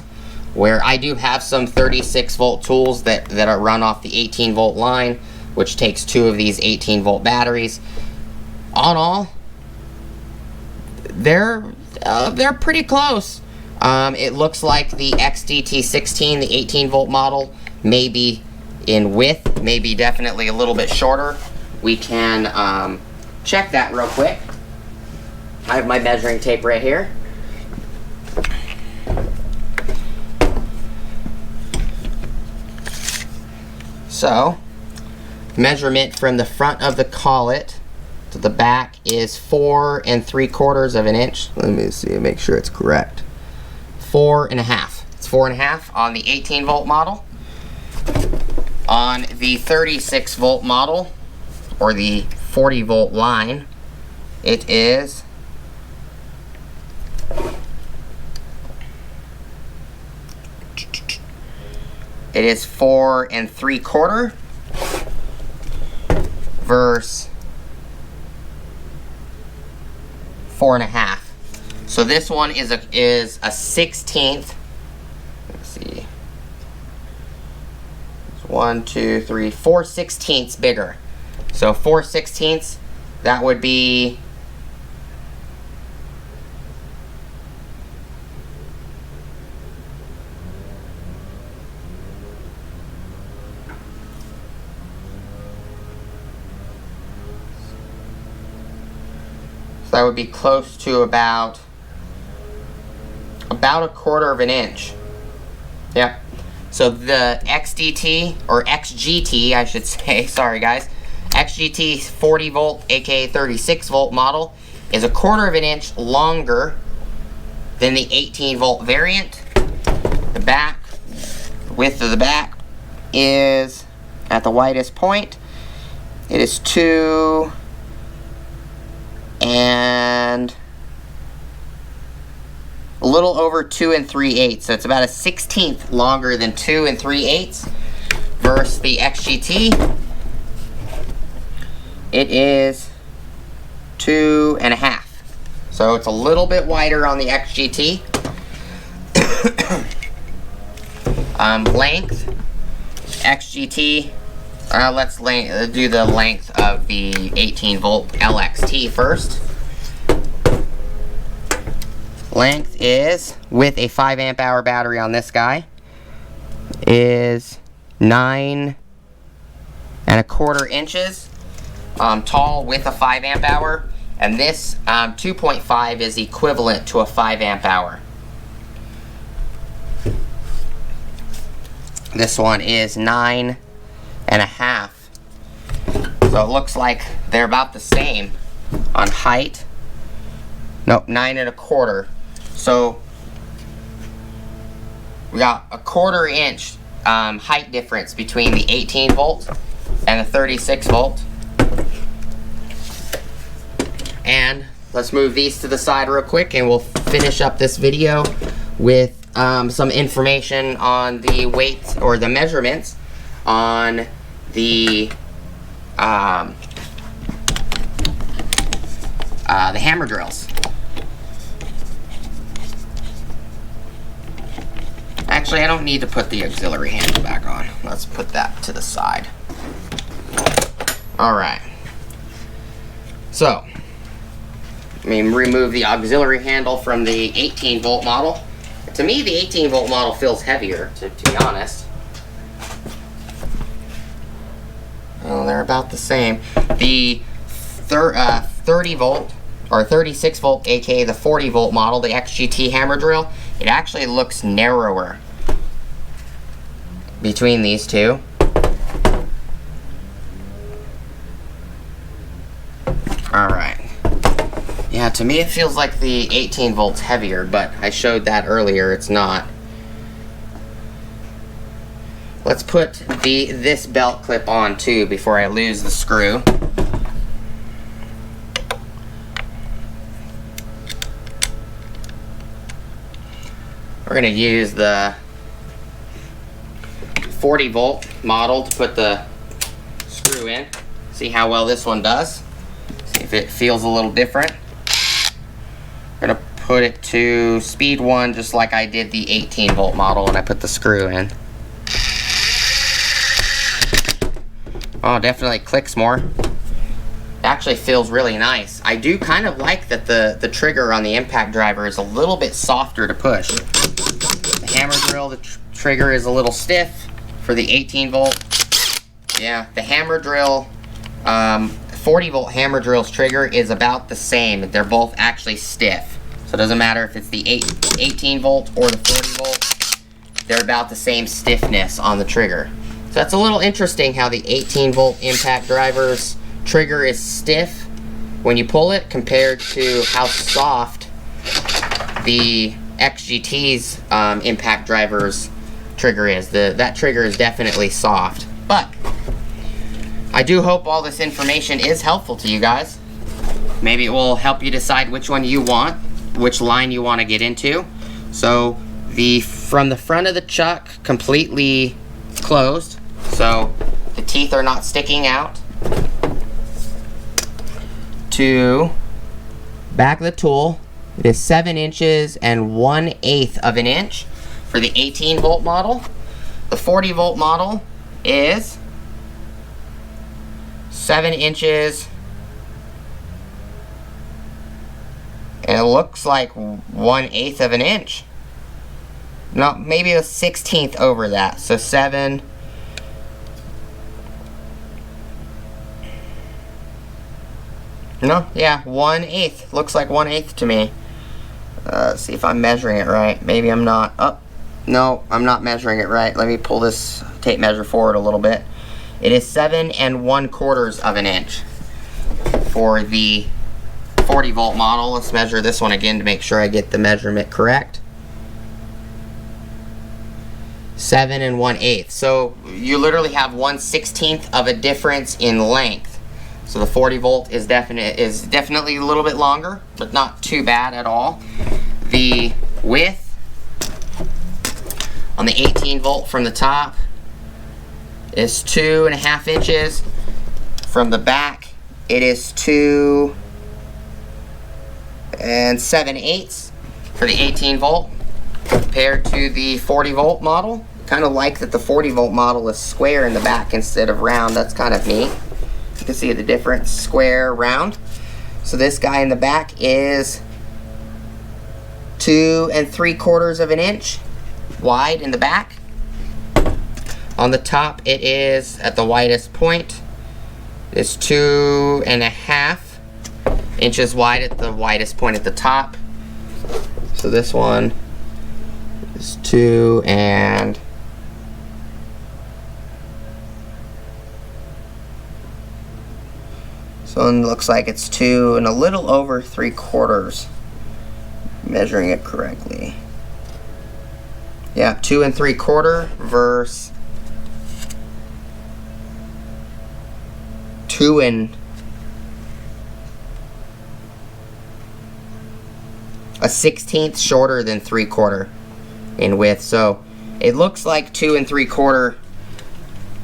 Speaker 1: Where I do have some 36 volt tools that are run off the 18 volt line, which takes two of these 18 volt batteries. All, they're pretty close. It looks like the XDT16, the 18 volt model, maybe in width, maybe definitely a little bit shorter. We can check that real quick. I have my measuring tape right here. So, measurement from the front of the collet to the back is 4 3/4 of an inch. Let me see, make sure it's correct. 4.5. It's 4.5 on the 18 volt model. On the 36 volt model, or the 40 volt line, it is 4 3/4 versus 4.5. So this one is a 16th. Let's see. 1, 2, 3, 4/16 bigger. So 4/16, that would be that would be close to about 1/4 of an inch. Yep. So the XDT, or XGT I should say, sorry guys, XGT 40 volt aka 36 volt model is 1/4 of an inch longer than the 18 volt variant. The back, width of the back is at the widest point. It is 2 and a little over 2 3/8, so it's about a 16th longer than 2 3/8 versus the XGT. It is 2.5, so it's a little bit wider on the XGT. Length, XGT. Let's do the length of the 18 volt LXT first. Length is, with a 5 amp hour battery on this guy, is 9 1/4 inches tall with a 5 amp hour, and this 2.5 is equivalent to a 5 amp hour. This one is 9.5, so it looks like they're about the same on height. Nope, 9 1/4. So we got a 1/4 inch height difference between the 18 volt and the 36 volt. And let's move these to the side real quick, and we'll finish up this video with some information on the weight or the measurements on the hammer drills. Actually, I don't need to put the auxiliary handle back on. Let's put that to the side. Alright. So, let me remove the auxiliary handle from the 18 volt model. To me, the 18 volt model feels heavier, to be honest. Well, they're about the same. The 30 volt, or 36 volt, aka the 40 volt model, the XGT hammer drill, it actually looks narrower between these two. Alright. Yeah, to me it feels like the 18 volts heavier, but I showed that earlier, it's not. Let's put this belt clip on too before I lose the screw. We're going to use the 40 volt model to put the screw in. See how well this one does. See if it feels a little different. I'm going to put it to speed 1 just like I did the 18 volt model when I put the screw in. Oh, definitely clicks more. It actually feels really nice. I do kind of like that the trigger on the ImpactDriver is a little bit softer to push. The HammerDrill, the trigger is a little stiff for the 18 volt. Yeah, the HammerDrill, 40 volt HammerDrill's trigger is about the same. They're both actually stiff. So it doesn't matter if it's the 18 volt or the 40 volt. They're about the same stiffness on the trigger. So that's a little interesting how the 18 volt ImpactDriver's trigger is stiff when you pull it compared to how soft the XGT's ImpactDriver's trigger is. That trigger is definitely soft. But I do hope all this information is helpful to you guys. Maybe it will help you decide which one you want, which line you want to get into. So from the front of the chuck, completely closed, so the teeth are not sticking out, to back of the tool, it is 7 inches and 1/8 of an inch for the 18 volt model. The 40 volt model is 7 inches, and it looks like 1/8 of an inch. No, maybe a 1/16 over that. So 7. No, yeah, 1/8. Looks like 1/8 to me. Let's see if I'm measuring it right. Maybe I'm not. Oh, no, I'm not measuring it right. Let me pull this tape measure forward a little bit. It is 7 1/4 of an inch for the 40 volt model. Let's measure this one again to make sure I get the measurement correct. 7 1/8. So you literally have 1/16 of a difference in length. So the 40 volt is definitely a little bit longer, but not too bad at all. The width on the 18 volt from the top is 2.5 inches. From the back, it is 2 7/8 for the 18 volt compared to the 40 volt model. Kind of like that the 40 volt model is square in the back instead of round. That's kind of neat. You can see the difference, square, round. So this guy in the back is 2 3/4 of an inch wide in the back. On the top, it is at the widest point. It's 2.5 inches wide at the widest point at the top. So this one is 2 and so it looks like it's 2 and a little over 3/4. Measuring it correctly. Yeah, 2 3/4 versus 2 1/16 shorter than 3/4 in width. So it looks like 2 3/4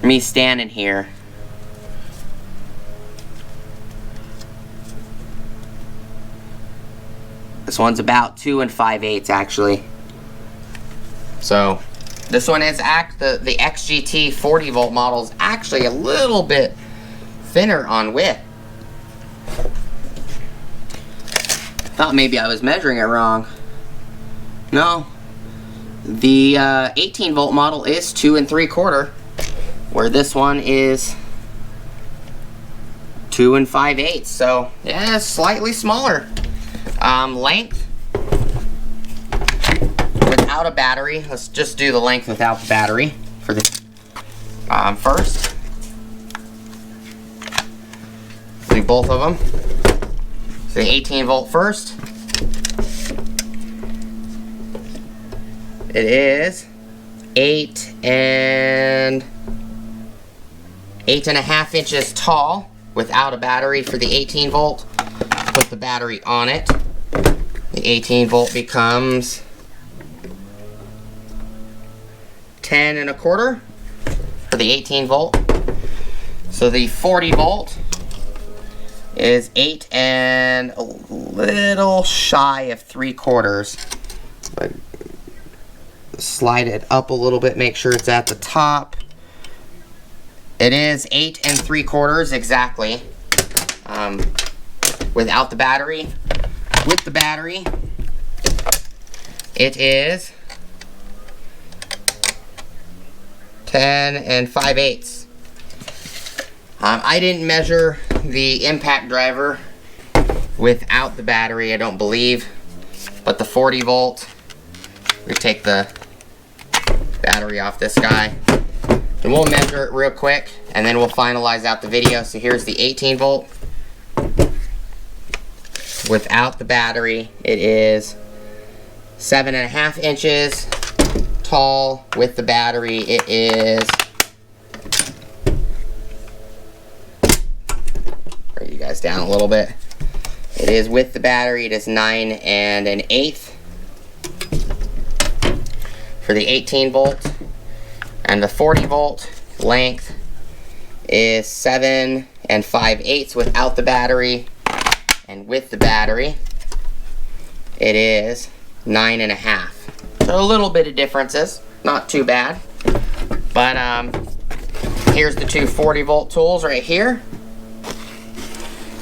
Speaker 1: me standing here. This one's about 2 5/8 actually. So this one is the XGT 40 volt model is actually a little bit thinner on width. Thought maybe I was measuring it wrong. No, the 18 volt model is 2 3/4, where this one is 2 5/8. So yeah, it's slightly smaller. Length without a battery. Let's just do the length without the battery for the first. Do both of them. So the 18 volt first. It is 8.5 inches tall without a battery for the 18 volt. Put the battery on it. The 18 volt becomes 10.25 for the 18 volt. So the 40 volt is 8 and a little shy of 3/4. But slide it up a little bit, make sure it's at the top. It is 8 3/4 exactly. Without the battery. With the battery, it is 10 5/8. I didn't measure the ImpactDriver without the battery, I don't believe. But the 40 volt, we take the battery off this guy. And we'll measure it real quick, and then we'll finalize out the video. So here's the 18 volt. Without the battery, it is 7.5 inches tall. With the battery, it is, bring you guys down a little bit. It is with the battery, it is 9 1/8 for the 18 volt. And the 40 volt length is 7 5/8 without the battery. And with the battery, it is 9.5. So a little bit of differences, not too bad. But here's the two 40 volt tools right here.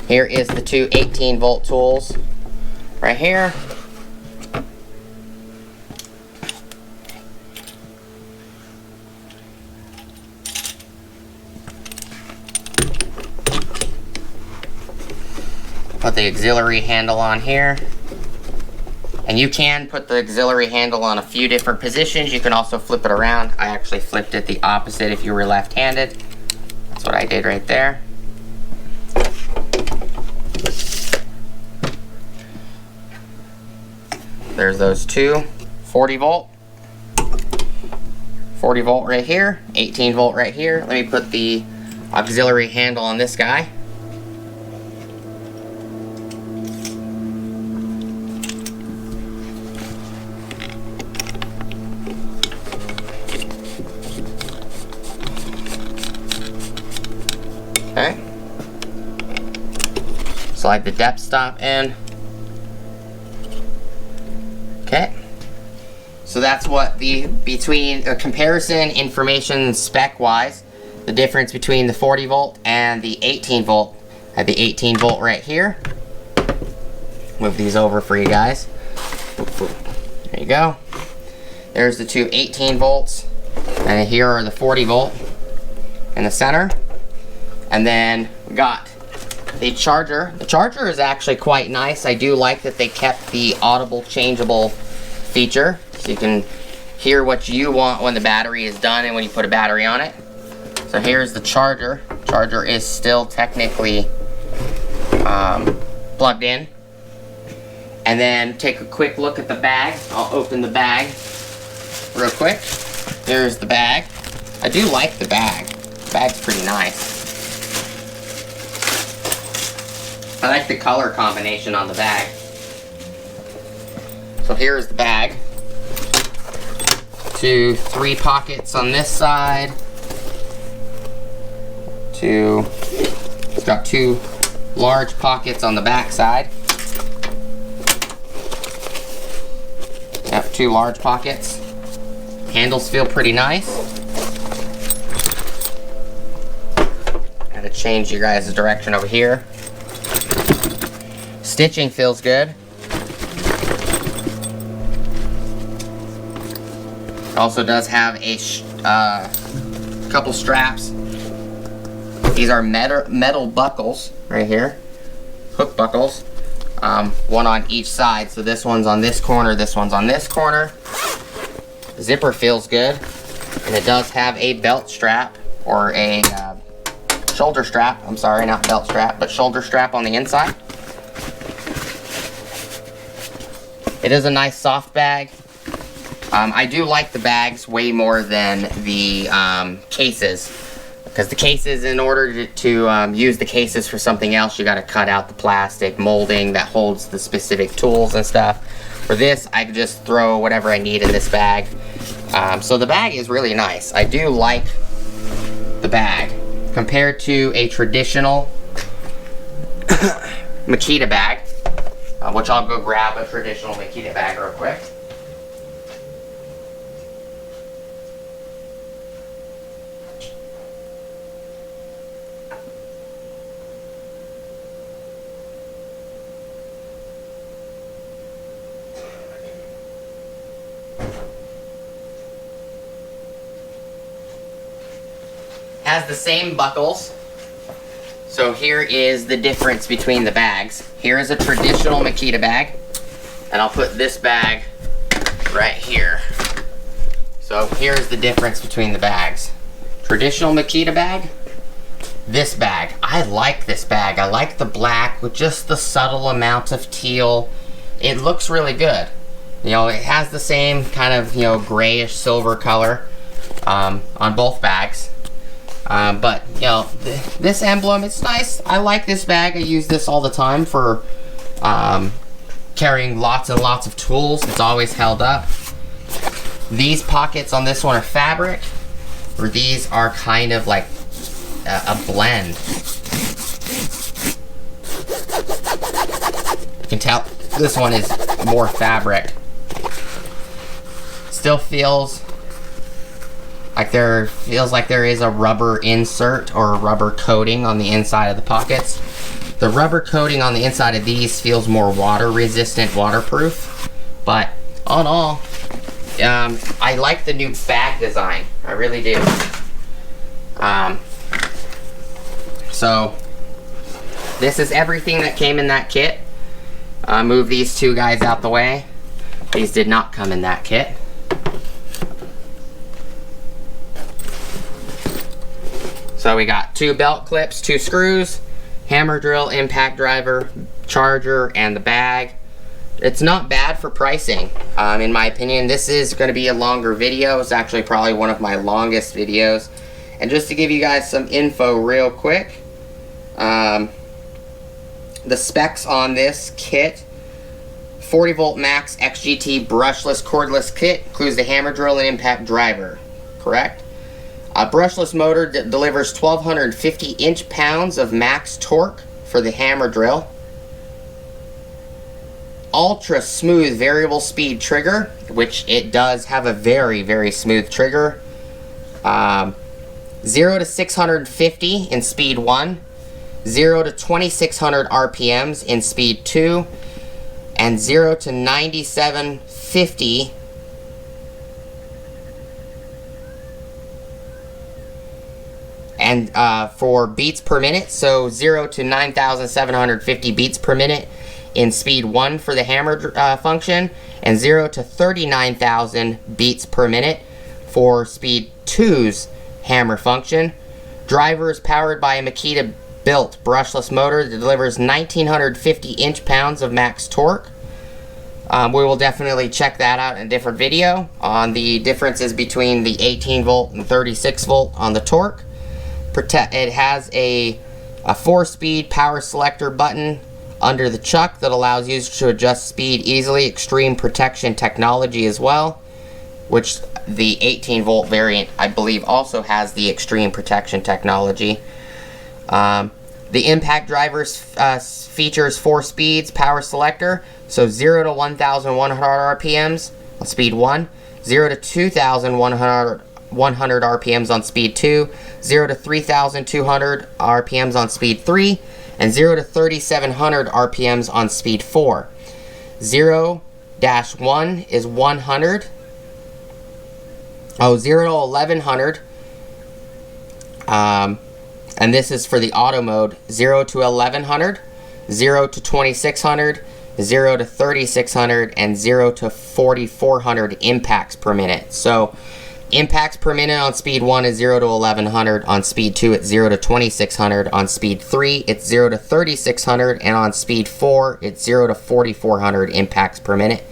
Speaker 1: Here is the two 18 volt tools right here. Put the auxiliary handle on here. And you can put the auxiliary handle on a few different positions. You can also flip it around. I actually flipped it the opposite if you were left-handed. That's what I did right there. There's those two. 40 volt. 40 volt right here. 18 volt right here. Let me put the auxiliary handle on this guy. Okay. Slide the depth stop in. Okay. So that's what between a comparison information spec wise, the difference between the 40 volt and the 18 volt. I have the 18 volt right here. Move these over for you guys. There you go. There's the two 18 volts. And here are the 40 volt in the center. And then we got the charger. The charger is actually quite nice. I do like that they kept the Audible changeable feature, so you can hear what you want when the battery is done and when you put a battery on it. So here's the charger. Charger is still technically plugged in. And then take a quick look at the bag. I'll open the bag real quick. There's the bag. I do like the bag. The bag's pretty nice. I like the color combination on the bag. So here's the bag. 3 pockets on this side. It's got 2 large pockets on the back side. Yep, 2 large pockets. Handles feel pretty nice. Gotta change you guys' direction over here. Stitching feels good. Also does have a couple straps. These are metal buckles right here, hook buckles, one on each side. So this one's on this corner, this one's on this corner. The zipper feels good, and it does have a belt strap or a shoulder strap. I'm sorry, not belt strap, but shoulder strap on the inside. It is a nice soft bag. I do like the bags way more than the cases, because the cases, in order to use the cases for something else, you got to cut out the plastic molding that holds the specific tools and stuff. For this, I can just throw whatever I need in this bag. So the bag is really nice. I do like the bag compared to a traditional Makita bag, which I'll go grab a traditional Makita bag real quick. Has the same buckles. So here is the difference between the bags. Here is a traditional Makita bag, and I'll put this bag right here. So here's the difference between the bags. Traditional Makita bag, this bag. I like this bag. I like the black with just the subtle amount of teal. It looks really good. You know, it has the same kind of, you know, grayish silver color on both bags. But, you know, this emblem, it's nice. I like this bag. I use this all the time for carrying lots and lots of tools. It's always held up. These pockets on this one are fabric, or these are kind of like a blend. You can tell this one is more fabric. Still feels like there is a rubber insert or a rubber coating on the inside of the pockets. The rubber coating on the inside of these feels more water resistant, waterproof. But all in all, I like the new bag design. I really do. So this is everything that came in that kit. Move these two guys out the way. These did not come in that kit. So we got 2 belt clips, 2 screws, HammerDrill, ImpactDriver, charger, and the bag. It's not bad for pricing, in my opinion. This is going to be a longer video. It's actually probably one of my longest videos. And just to give you guys some info real quick, the specs on this kit: 40 volt max XGT brushless cordless kit, includes the HammerDrill and ImpactDriver, correct? A brushless motor delivers 1,250 inch-pounds of max torque for the HammerDrill. Ultra smooth variable speed trigger, which it does have a very, very smooth trigger. 0 to 650 in speed 1, 0 to 2600 RPMs in speed 2, and 0 to 9750 and for beats per minute. So 0 to 9,750 beats per minute in speed 1 for the hammer function, and 0 to 39,000 beats per minute for speed 2's hammer function. Driver is powered by a Makita built brushless motor that delivers 1,950 inch-pounds of max torque. We will definitely check that out in a different video on the differences between the 18 volt and 36 volt on the torque. It has a 4-speed power selector button under the chuck that allows users to adjust speed easily. Extreme protection technology as well, which the 18 volt variant I believe also has the extreme protection technology. The ImpactDriver features 4 speeds power selector, so 0 to 1,100 RPMs on speed 1, 0 to 2,100 RPMs on speed 2, 0 to 3,200 RPMs on speed 3, and 0 to 3,700 RPMs on speed 4. 0-1 is 100. 0 to 1,100. And this is for the auto mode. 0 to 1,100, 0 to 2,600, 0 to 3,600, and 0 to 4,400 impacts per minute. So impacts per minute on speed 1 is 0 to 1,100. On speed 2, it's 0 to 2,600. On speed 3, it's 0 to 3,600. And on speed 4, it's 0 to 4,400 impacts per minute.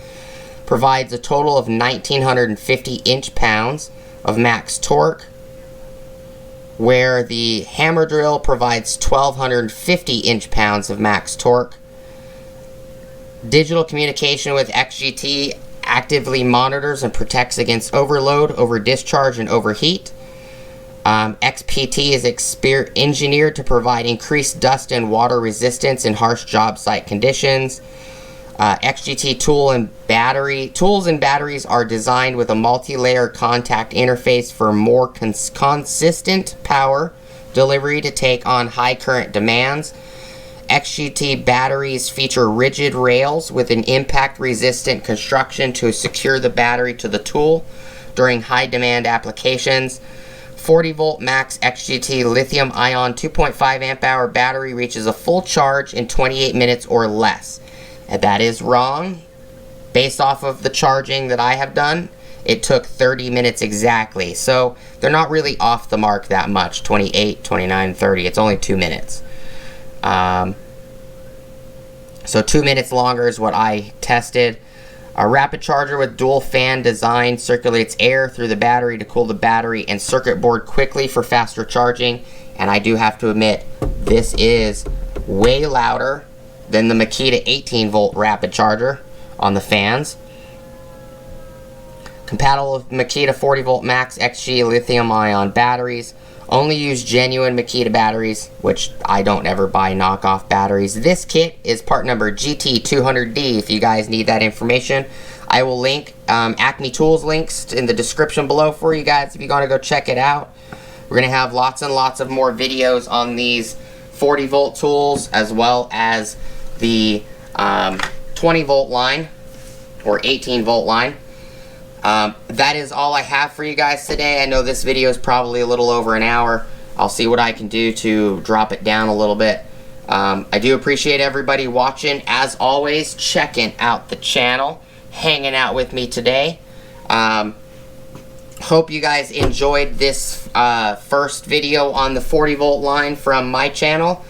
Speaker 1: provides a total of 1950 inch-pounds of max torque, where the HammerDrill provides 1250 inch-pounds of max torque. Digital communication with XGT actively monitors and protects against overload, over discharge, and overheat. XPT is engineered to provide increased dust and water resistance in harsh job site conditions. XGT tools and batteries are designed with a multi-layer contact interface for more consistent power delivery to take on high current demands. XGT batteries feature rigid rails with an impact-resistant construction to secure the battery to the tool during high-demand applications. 40-volt max XGT Lithium-Ion 2.5 amp-hour battery reaches a full charge in 28 minutes or less. And that is wrong. Based off of the charging that I have done, it took 30 minutes exactly. So they're not really off the mark that much. 28, 29, 30. It's only 2 minutes. So 2 minutes longer is what I tested. A rapid charger with dual fan design circulates air through the battery to cool the battery and circuit board quickly for faster charging. And I do have to admit, this is way louder than the Makita 18-volt rapid charger on the fans. Compatible with Makita 40-volt max XG lithium-ion batteries. Only use genuine Makita batteries, which I don't ever buy knockoff batteries. This kit is part number GT200D if you guys need that information. I will link AcmeTools links in the description below for you guys if you want to go check it out. We're going to have lots and lots of more videos on these 40-volt tools, as well as the 20-volt line or 18-volt line. That is all I have for you guys today. I know this video is probably a little over an hour. I'll see what I can do to drop it down a little bit. I do appreciate everybody watching. As always, checking out the channel, hanging out with me today. Hope you guys enjoyed this first video on the 40-volt line from my channel.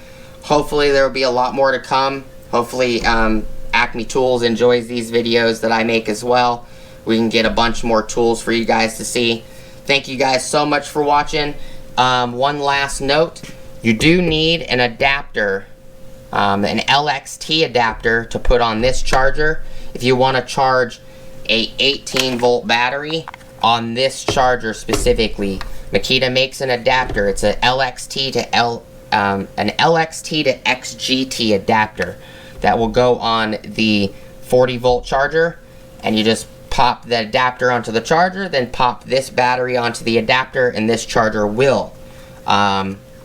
Speaker 1: Hopefully there will be a lot more to come. Hopefully AcmeTools enjoys these videos that I make as well. We can get a bunch more tools for you guys to see. Thank you guys so much for watching. One last note, you do need an adapter, an Lxt adapter to put on this charger if you want to charge a 18-volt battery on this charger specifically. Makita makes an adapter. It's an Lxt to XGT adapter that will go on the 40-volt charger, and you just pop the adapter onto the charger, then pop this battery onto the adapter, and this charger will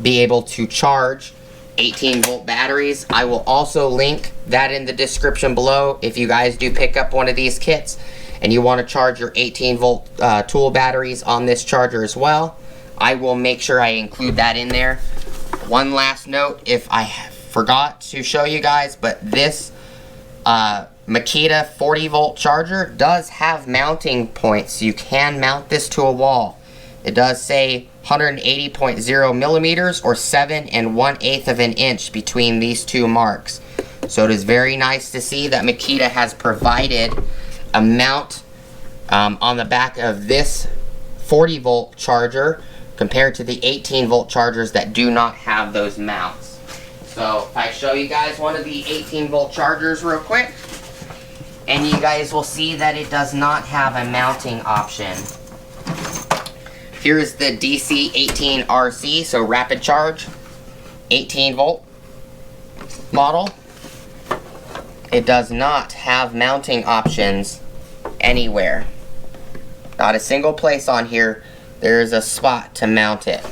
Speaker 1: be able to charge 18-volt batteries. I will also link that in the description below if you guys do pick up one of these kits and you want to charge your 18-volt tool batteries on this charger as well. I will make sure I include that in there. One last note, if I forgot to show you guys, but this Makita 40-volt charger does have mounting points. You can mount this to a wall. It does say 180.0 millimeters or 7 1/8 of an inch between these two marks. So it is very nice to see that Makita has provided a mount on the back of this 40-volt charger compared to the 18-volt chargers that do not have those mounts. So if I show you guys one of the 18-volt chargers real quick, and you guys will see that it does not have a mounting option. Here's the DC18RC, so rapid charge, 18-volt model. It does not have mounting options anywhere. Not a single place on here there is a spot to mount it.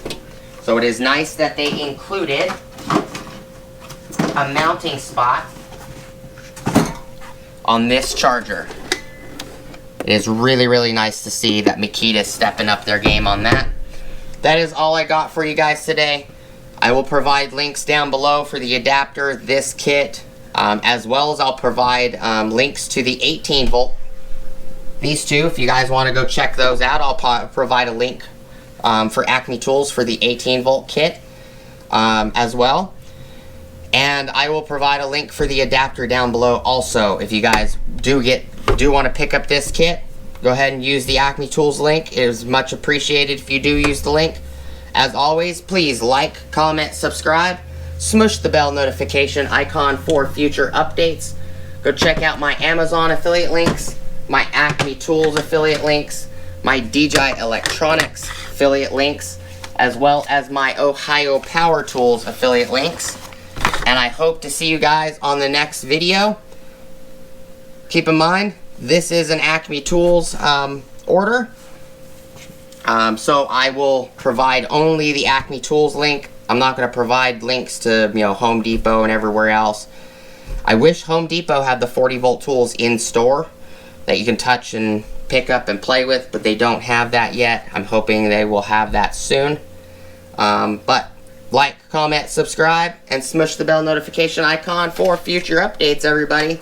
Speaker 1: So it is nice that they included a mounting spot on this charger. It is really, really nice to see that Makita is stepping up their game on that. That is all I got for you guys today. I will provide links down below for the adapter, this kit, as well as I'll provide links to the 18-volt. These two, if you guys want to go check those out, I'll provide a link for AcmeTools for the 18-volt kit as well. And I will provide a link for the adapter down below also if you guys do do want to pick up this kit, go ahead and use the AcmeTools link. It is much appreciated if you do use the link. As always, please like, comment, subscribe, smush the bell notification icon for future updates. Go check out my Amazon affiliate links, my AcmeTools affiliate links, my DJI Electronics affiliate links, as well as my Ohio Power Tools affiliate links. And I hope to see you guys on the next video. Keep in mind, this is an AcmeTools order. So I will provide only the AcmeTools link. I'm not going to provide links to, Home Depot and everywhere else. I wish Home Depot had the 40-volt tools in store that you can touch and pick up and play with, but they don't have that yet. I'm hoping they will have that soon. But like, comment, subscribe, and smush the bell notification icon for future updates, everybody.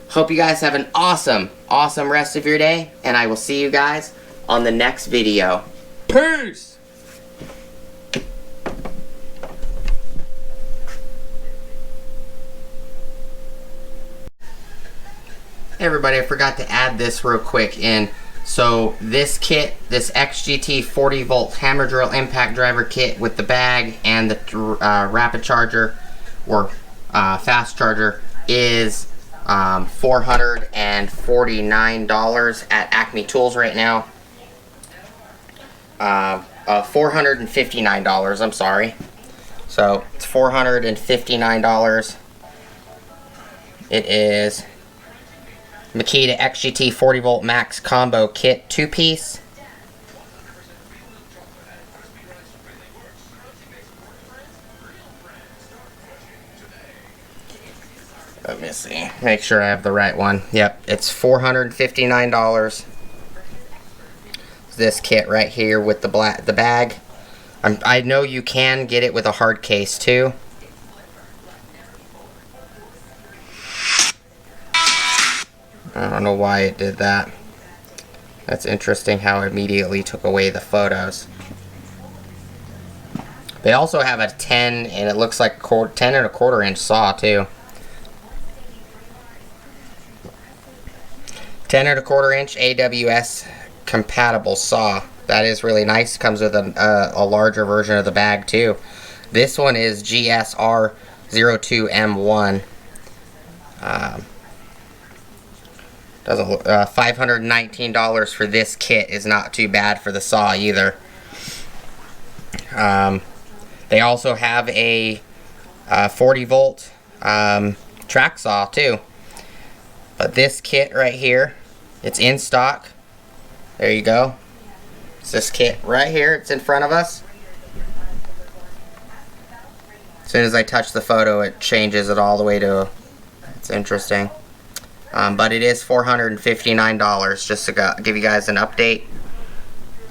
Speaker 1: Hope you guys have an awesome rest of your day, and I will see you guys on the next video. Peace! Hey everybody, I forgot to add this real quick in. So this kit, this XGT 40V HammerDrill ImpactDriver kit with the bag and the rapid charger or fast charger is $449 at AcmeTools right now. $459, I'm sorry. So it's $459. It is Makita XGT 40V Max Combo Kit 2-piece. Let me see. Make sure I have the right one. Yep, it's $459. This kit right here with the bag. I know you can get it with a hard case too. I don't know why it did that. That's interesting how it immediately took away the photos. They also have a 10 and it looks like 10 and a quarter inch saw too. 10 and a quarter inch AWS compatible saw. That is really nice. Comes with a larger version of the bag too. This one is GSR02M1. $519 for this kit is not too bad for the saw either. They also have a 40-volt track saw too. But this kit right here, it's in stock. There you go. It's this kit right here. It's in front of us. As soon as I touch the photo, it changes it all the way to... It's interesting. But it is $459, just to give you guys an update.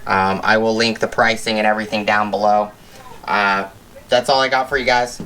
Speaker 1: I will link the pricing and everything down below. That's all I got for you guys.